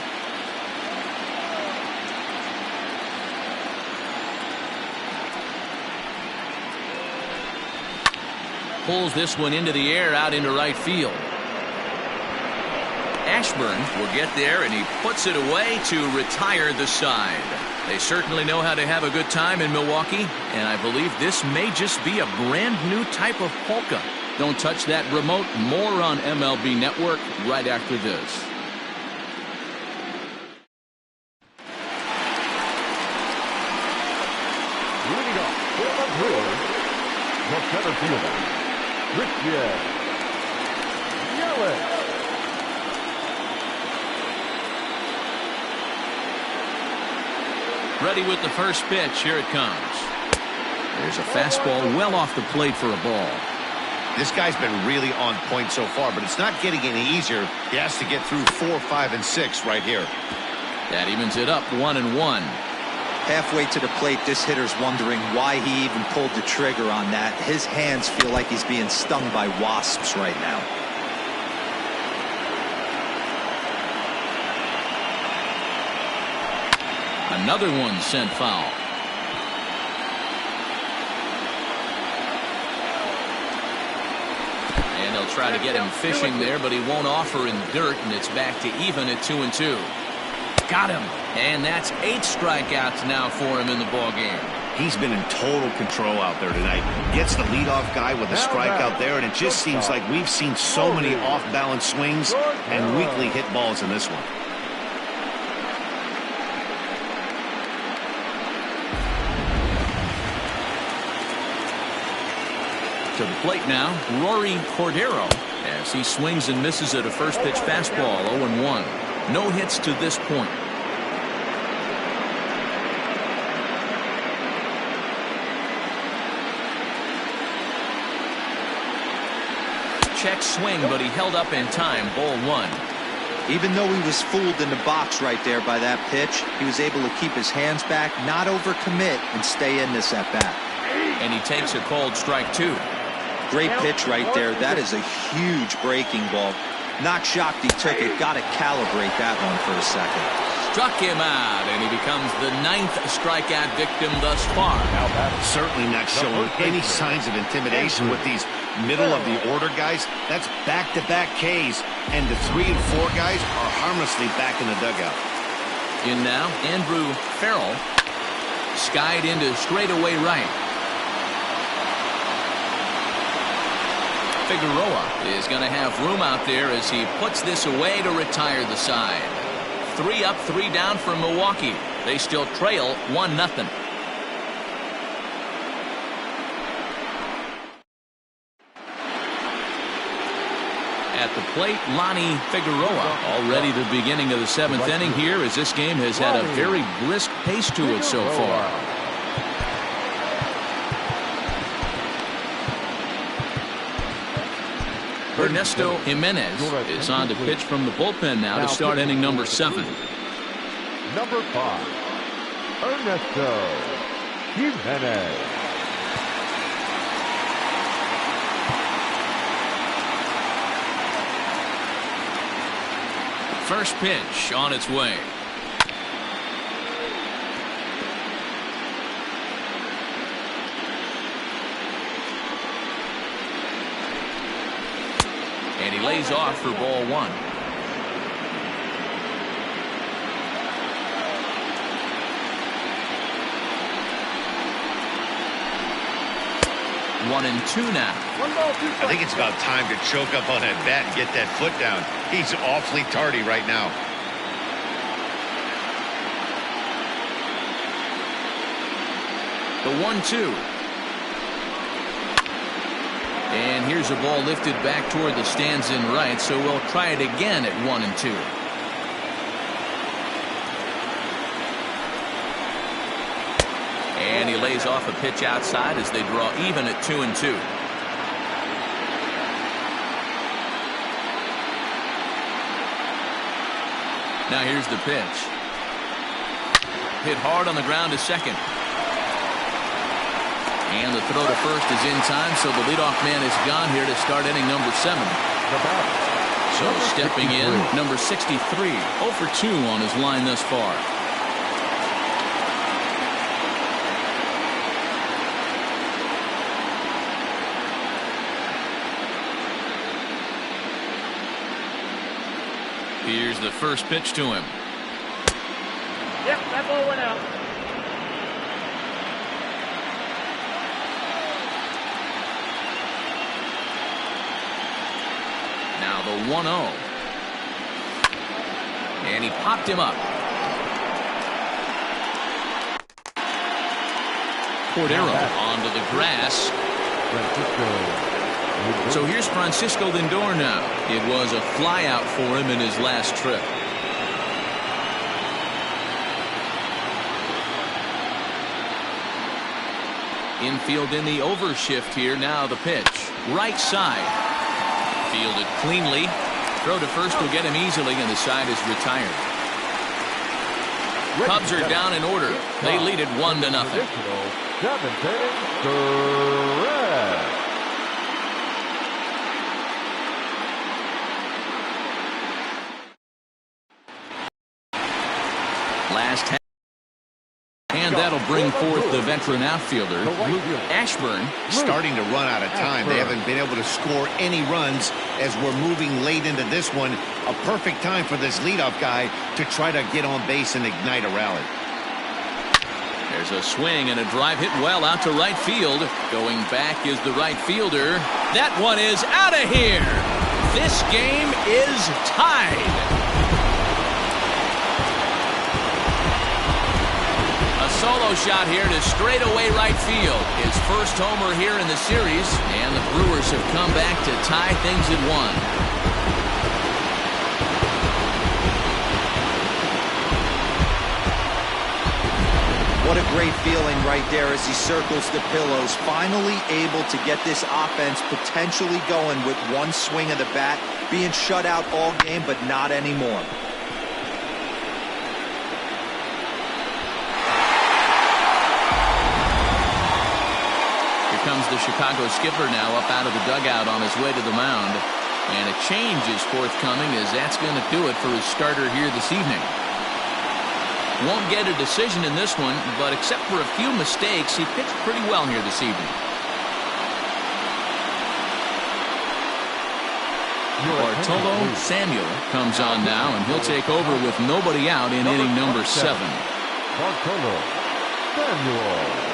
Pulls this one into the air out into right field. Ashburn will get there, and he puts it away to retire the side. They certainly know how to have a good time in Milwaukee, and I believe this may just be a brand new type of polka. Don't touch that remote. More on MLB Network right after this. Leading off for the Brewers, the center fielder, Richard Yelich. Ready with the first pitch. Here it comes. There's a fastball well off the plate for a ball. This guy's been really on point so far, but it's not getting any easier. He has to get through 4, 5, and 6 right here. That evens it up 1-1. Halfway to the plate, this hitter's wondering why he even pulled the trigger on that. His hands feel like he's being stung by wasps right now. Another one sent foul. And they'll try to get him fishing there, but he won't offer in the dirt, and it's back to even at 2-2. Got him. And that's 8 strikeouts now for him in the ball game. He's been in total control out there tonight. Gets the leadoff guy with a strikeout there, and it just seems like we've seen so many off-balance swings and weakly hit balls in this one. To the plate now, Rory Cordero, as he swings and misses at a first pitch fastball. 0-1. No hits to this point. Check swing, but he held up in time. Ball 1. Even though he was fooled in the box right there by that pitch, he was able to keep his hands back, not overcommit, and stay in this at bat. And he takes a called strike 2. Great pitch right there. That is a huge breaking ball. Not shocked he took it. Got to calibrate that one for a second. Struck him out, and he becomes the 9th strikeout victim thus far. Certainly not showing any signs of intimidation with these middle of the order guys. That's back-to-back Ks, and the 3 and 4 guys are harmlessly back in the dugout. In now, Andrew Farrell, skied into straightaway right. Figueroa is going to have room out there as he puts this away to retire the side. 3 up, 3 down for Milwaukee. They still trail 1-0. At the plate, Lonnie Figueroa. Already the beginning of the 7th inning here, as this game has had a very brisk pace to it so far. Ernesto Jimenez is on to pitch from the bullpen now to start inning number 7. Number 5, Ernesto Jimenez. First pitch on its way. And he lays off for ball 1. One and 2 now. I think it's about time to choke up on that bat and get that foot down. He's awfully tardy right now. The 1-2. And here's a ball lifted back toward the stands in right, so we'll try it again at 1 and 2. And he lays off a pitch outside as they draw even at 2-2. Now here's the pitch. Hit hard on the ground to second. And the throw to first is in time, so the leadoff man is gone here to start inning number 7. So stepping in, number 63, 0 for 2 on his line thus far. Here's the first pitch to him. Yep, that ball went out. Now the 1-0. And he popped him up. Cordero onto the grass. So here's Francisco Lindor now. It was a flyout for him in his last trip. Infield in the overshift here. Now the pitch. Right side. Fielded cleanly. Throw to first will get him easily, and the side is retired. Cubs are down in order. They lead it 1-0. Last half. And that'll bring forth the veteran outfielder, Ashburn. Starting to run out of time. They haven't been able to score any runs as we're moving late into this one. A perfect time for this leadoff guy to try to get on base and ignite a rally. There's a swing and a drive hit well out to right field. Going back is the right fielder. That one is out of here. This game is tied. Solo shot here to straightaway right field. His first homer here in the series, and the Brewers have come back to tie things at 1. What a great feeling right there as he circles the pillows. Finally able to get this offense potentially going with one swing of the bat. Being shut out all game, but not anymore. Comes the Chicago skipper now up out of the dugout on his way to the mound. And a change is forthcoming, as that's going to do it for his starter here this evening. Won't get a decision in this one, but except for a few mistakes, he pitched pretty well here this evening. Bartolo Samuel comes on now, and he'll take over with nobody out in inning number 7. Bartolo Samuel.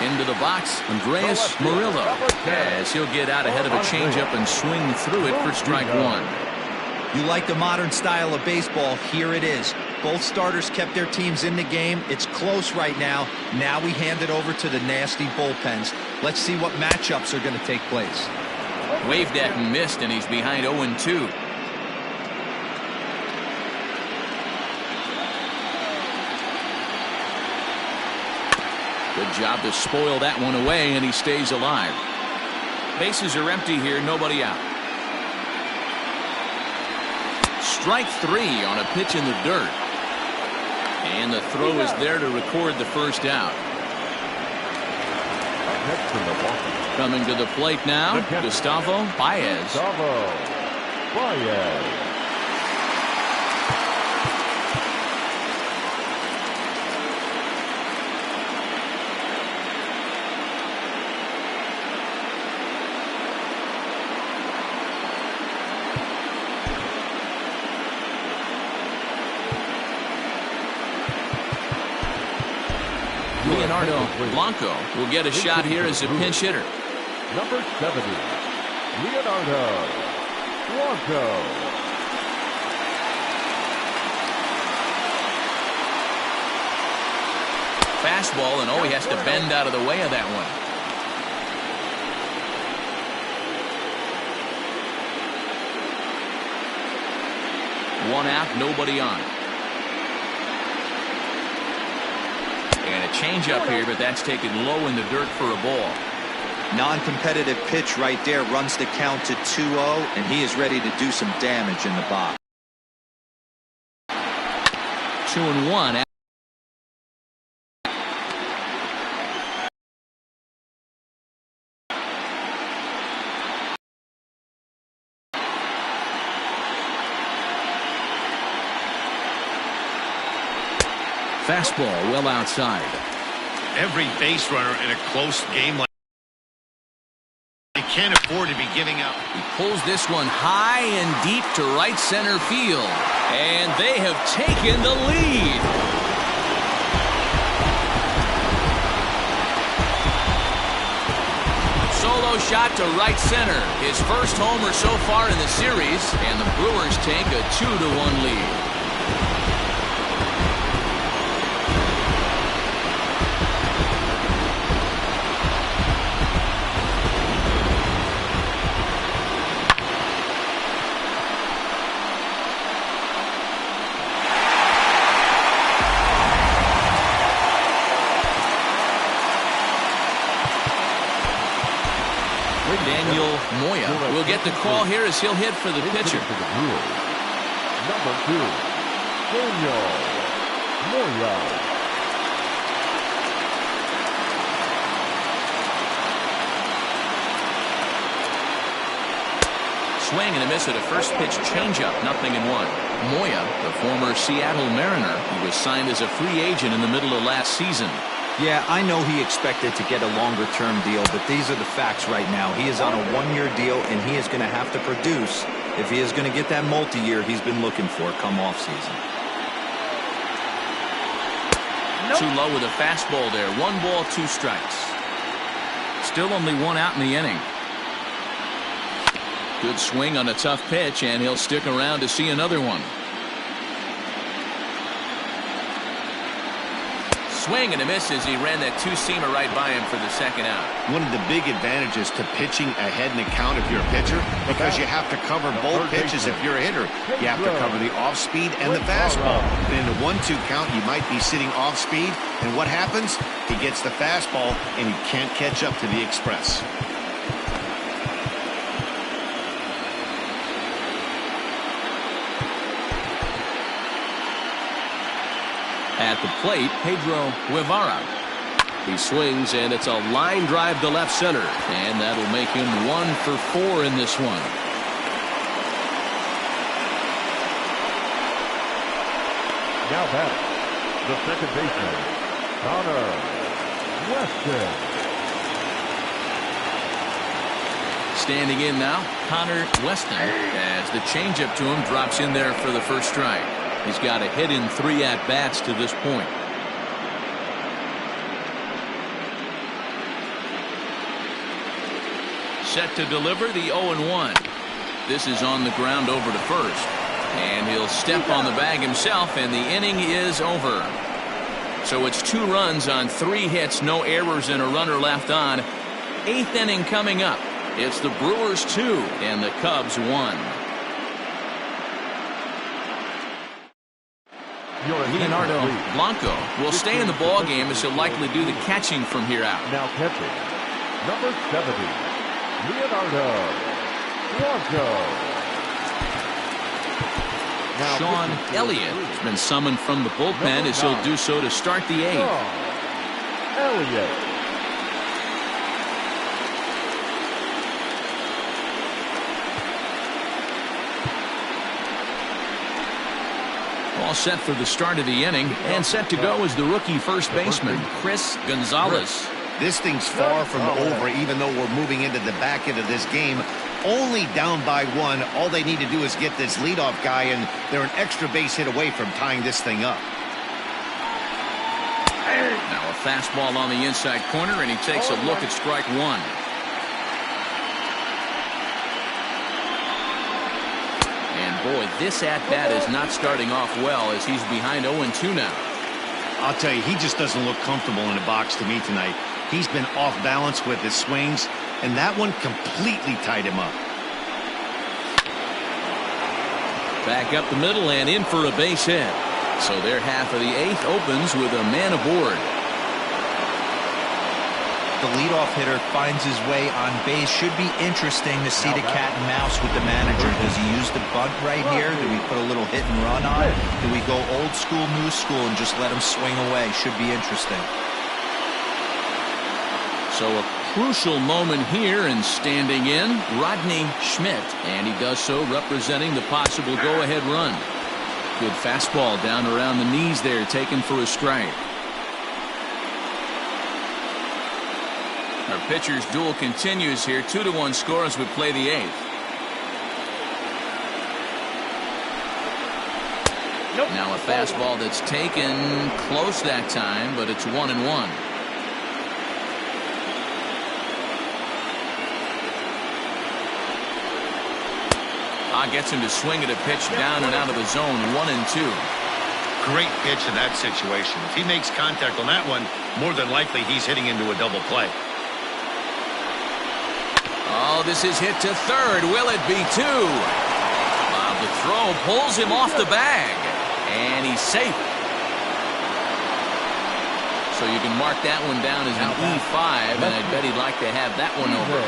Into the box, Andres Murillo, as he'll get out ahead of a changeup and swing through it for strike 1. You like the modern style of baseball, here it is. Both starters kept their teams in the game. It's close right now. Now we hand it over to the nasty bullpens. Let's see what matchups are going to take place. Waved at and missed, and he's behind 0-2. Good job to spoil that one away, and he stays alive. Bases are empty here, nobody out. Strike 3 on a pitch in the dirt. And the throw is there to record the first out. Coming to the plate now, Gustavo Baez. Leonardo Blanco will get a shot here as a pinch hitter. Number 70, Leonardo Blanco. Fastball, and he has to bend out of the way of that one. One out, nobody on. And a changeup here, but that's taken low in the dirt for a ball. Non-competitive pitch right there runs the count to 2-0, and he is ready to do some damage in the box. 2-1. Fastball well outside. Every base runner in a close game like they can't afford to be giving up. He pulls this one high and deep to right center field. And they have taken the lead. Solo shot to right center. His first homer so far in the series. And the Brewers take a 2-1 lead. Moya will get the call here as he'll hit for the pitcher. Number 2, Moya. Swing and a miss at a first pitch changeup, 0-1. Moya, the former Seattle Mariner, he was signed as a free agent in the middle of last season. Yeah, I know he expected to get a longer-term deal, but these are the facts right now. He is on a one-year deal, and he is going to have to produce if he is going to get that multi-year he's been looking for come off-season. Too low with a fastball there. 1 ball, 2 strikes. Still only 1 out in the inning. Good swing on a tough pitch, and he'll stick around to see another one. Swing and a miss as he ran that 2-seamer right by him for the second out. One of the big advantages to pitching ahead in the count if you're a pitcher, because you have to cover both pitches if you're a hitter. You have to cover the off-speed and the fastball. And in a 1-2 count, you might be sitting off-speed, and what happens? He gets the fastball, and he can't catch up to the express. At the plate, Pedro Guevara. He swings, and it's a line drive to left center. And that'll make him 1 for 4 in this one. Now batting, the second baseman, Connor Weston. Standing in now, Connor Weston, as the changeup to him drops in there for the first strike. He's got a hit in 3 at-bats to this point. Set to deliver the 0-1. This is on the ground over to first. And he'll step on the bag himself, and the inning is over. So it's 2 runs on 3 hits, no errors, and a runner left on. 8th inning coming up. It's the Brewers 2 and the Cubs 1. Leonardo Blanco will stay in the ball game as he'll likely do the catching from here out. Now catching, number 70, Leonardo Blanco. Now Sean Elliott has been summoned from the bullpen as he'll do so to start the 8th. Elliott. All set for the start of the inning, and set to go is the rookie first baseman, Chris Gonzalez. This thing's far from over, even though we're moving into the back end of this game. Only down by 1. All they need to do is get this leadoff guy, and they're an extra base hit away from tying this thing up. Now a fastball on the inside corner, and he takes a look at strike 1. Boy, this at-bat is not starting off well as he's behind 0-2 now. I'll tell you, he just doesn't look comfortable in the box to me tonight. He's been off balance with his swings, and that one completely tied him up. Back up the middle and in for a base hit. So their half of the eighth opens with a man aboard. The leadoff hitter finds his way on base. Should be interesting to see the cat and mouse with the manager. Does he use the bunt right here? Do we put a little hit and run on it? Do we go old school, new school, and just let him swing away? Should be interesting. So a crucial moment here, and standing in, Rodney Schmidt. And he does so representing the possible go-ahead run. Good fastball down around the knees there, taken for a strike. Our pitcher's duel continues here. 2-1 score as we play the eighth. Nope. Now a fastball that's taken close that time, but it's 1-1. Gets him to swing at a pitch down and out of the zone. 1-2. Great pitch in that situation. If he makes contact on that one, more than likely he's hitting into a double play. Oh, this is hit to third. Will it be two? The throw pulls him off the bag, and he's safe. So you can mark that one down as an E5, and I bet he'd like to have that one over.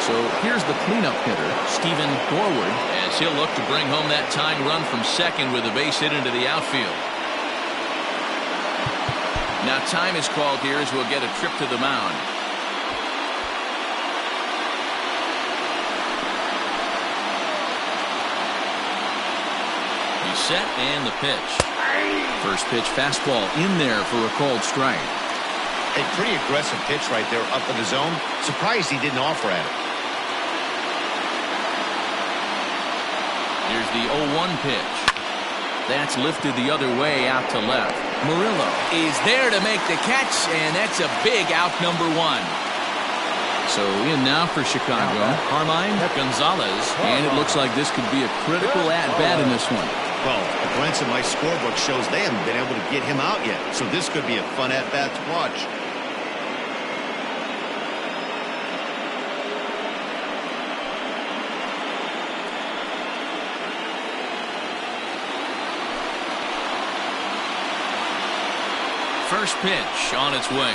So here's the cleanup hitter, Stephen Dorward, as he'll look to bring home that tying run from second with a base hit into the outfield. Now time is called here as we'll get a trip to the mound. He's set and the pitch. First pitch fastball in there for a called strike. A pretty aggressive pitch right there up in the zone. Surprised he didn't offer at it. Here's the 0-1 pitch. That's lifted the other way out to left. Murillo is there to make the catch, and that's a big out, number one. So in now for Chicago, Carmine Gonzalez, and it looks like this could be a critical at-bat in this one. Well, a glance at my scorebook shows they haven't been able to get him out yet, so this could be a fun at-bat to watch. First pitch on its way.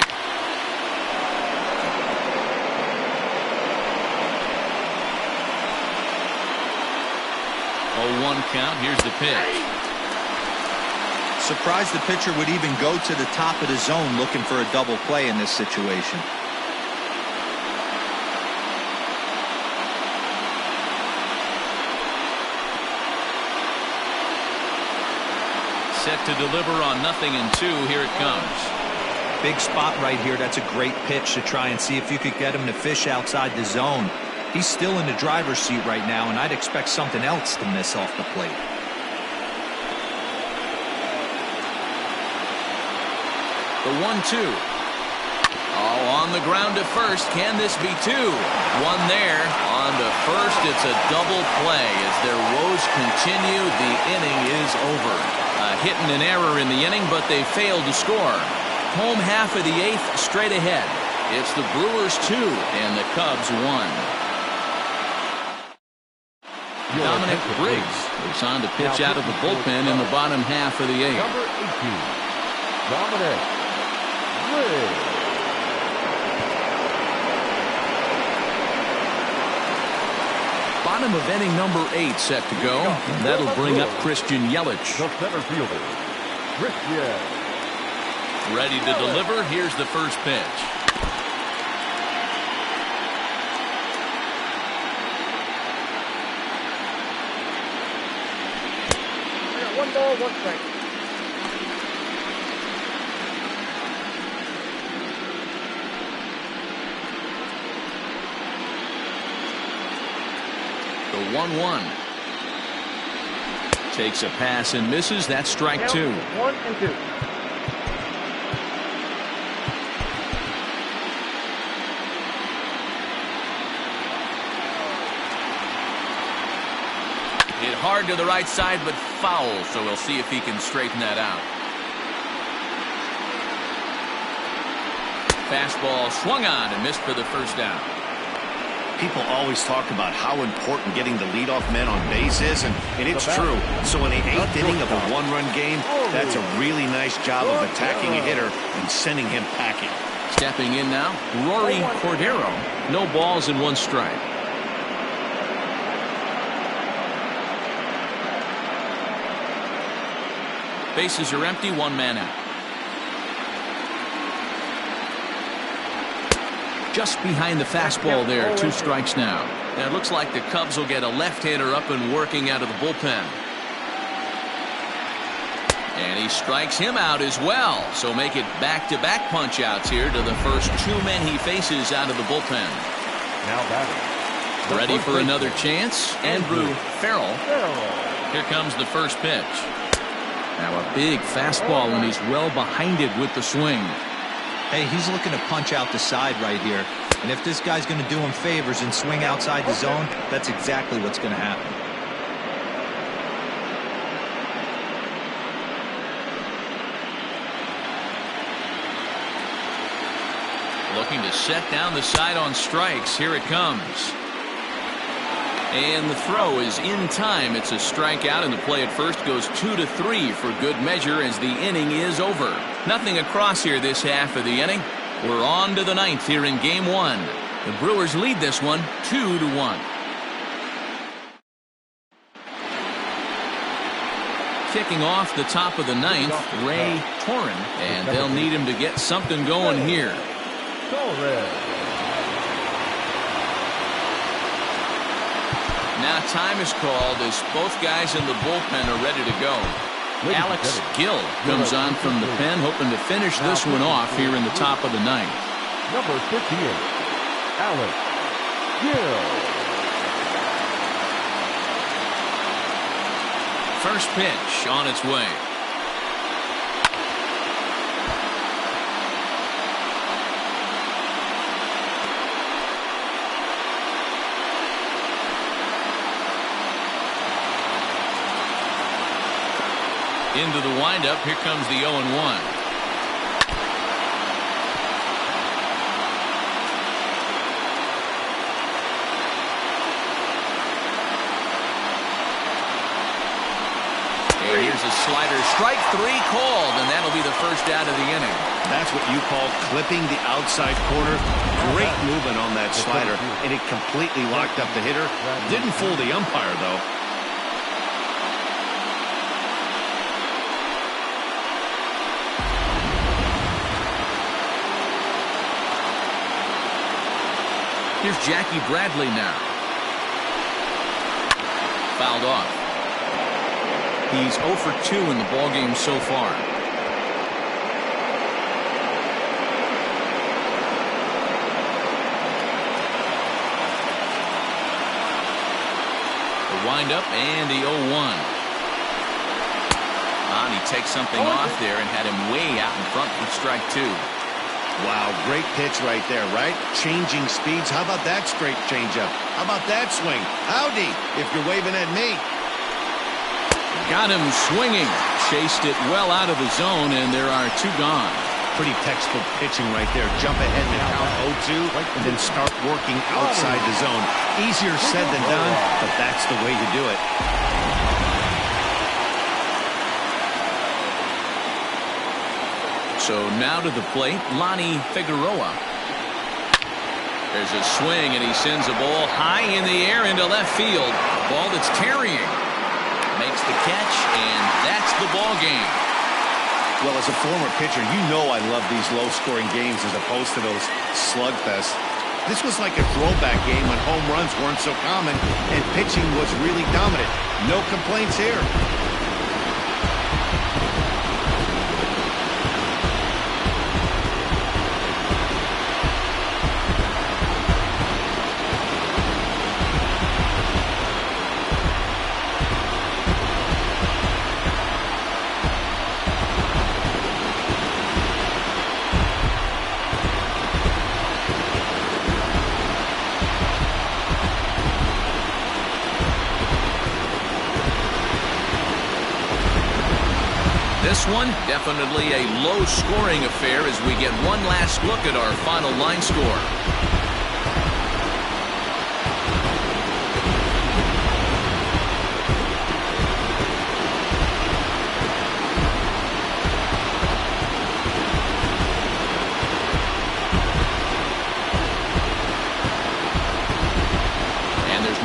Oh, 1 count. Here's the pitch. Surprised the pitcher would even go to the top of the zone looking for a double play in this situation. Set to deliver on 0-2. Here it comes. Big spot right here. That's a great pitch to try and see if you could get him to fish outside the zone. He's still in the driver's seat right now, and I'd expect something else to miss off the plate. The 1-2. Oh, on the ground to first. Can this be two? One there. On to first. It's a double play. As their woes continue, the inning is over. A hit and an error in the inning, but they failed to score. Home half of the eighth straight ahead. It's the Brewers 2 and the Cubs 1. Dominic Briggs is on to pitch out of the bullpen in the bottom half of the eighth. Number 18, Dominic Briggs. Bottom of inning number 8 set to go. And that'll bring up Christian Yelich. The center fielder, Christian. Ready to deliver. Here's the first pitch. One ball, one strike. The 1-1. Takes a pass and misses. That's strike 2. 1-2. Hit hard to the right side, but foul, so we'll see if he can straighten that out. Fastball swung on and missed for the first down. People always talk about how important getting the leadoff man on base is, and it's true. So in the 8th inning of a one-run game, that's a really nice job of attacking a hitter and sending him packing. Stepping in now, Rory Cordero. No balls and 1 strike. Bases are empty, 1 man out. Just behind the fastball there, 2 strikes now. And it looks like the Cubs will get a left-hander up and working out of the bullpen. And he strikes him out as well. So make it back-to-back punch-outs here to the first 2 men he faces out of the bullpen. Now batting. Ready for another chance, Andrew Farrell. Here comes the first pitch. Now a big fastball, and he's well behind it with the swing. Hey, he's looking to punch out the side right here. And if this guy's going to do him favors and swing outside the zone, that's exactly what's going to happen. Looking to set down the side on strikes. Here it comes. And the throw is in time. It's a strikeout, and the play at first goes 2-3 for good measure as the inning is over. Nothing across here this half of the inning. We're on to the 9th here in Game 1. The Brewers lead this one 2-1. Kicking off the top of the 9th, Ray Torren, and they'll need him to get something going here. Now time is called as both guys in the bullpen are ready to go. Alex Gill comes on from the pen, hoping to finish this one off here in the top of the 9th. Number 58, Alex Gill. First pitch on its way. Into the windup. Here comes the 0-1. Here's a slider. Strike 3 called, and that'll be the first out of the inning. That's what you call clipping the outside corner. Great movement on that slider, and it completely locked up the hitter. Didn't fool the umpire, though. Here's Jackie Bradley now. Fouled off. He's 0 for 2 in the ballgame so far. The windup and the 0-1. And he takes something off there and had him way out in front with strike 2. Wow, great pitch right there, right? Changing speeds. How about that straight changeup? How about that swing? Howdy, if you're waving at me. Got him swinging. Chased it well out of the zone, and there are 2 gone. Pretty textbook pitching right there. Jump ahead and count 0-2, and then start working outside the zone. Easier said than done, but that's the way to do it. So now to the plate, Lonnie Figueroa. There's a swing, and he sends a ball high in the air into left field. A ball that's tarrying. Makes the catch, and that's the ball game. Well, as a former pitcher, you know I love these low-scoring games as opposed to those slugfests. This was like a throwback game when home runs weren't so common and pitching was really dominant. No complaints here. This one, definitely a low-scoring affair as we get one last look at our final line score.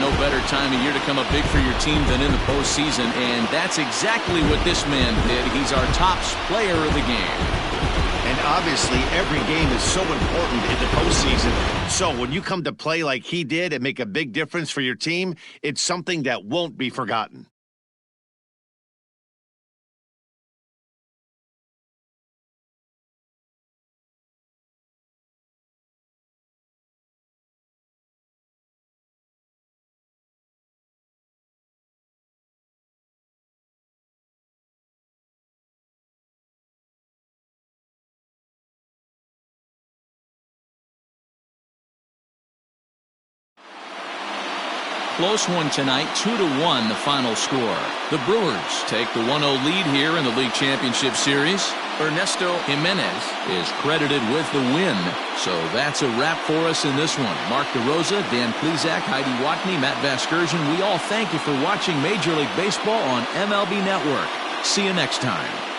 no better time of year to come up big for your team than in the postseason, and that's exactly what this man did. He's our top player of the game. And obviously, every game is so important in the postseason. So when you come to play like he did and make a big difference for your team, it's something that won't be forgotten. Close one tonight, 2-1 the final score. The Brewers take the 1-0 lead here in the league championship series. Ernesto Jimenez is credited with the win. So that's a wrap for us in this one. Mark DeRosa, Dan Plesac, Heidi Watney, Matt Vasgersian, we all thank you for watching Major League Baseball on MLB Network. See you next time.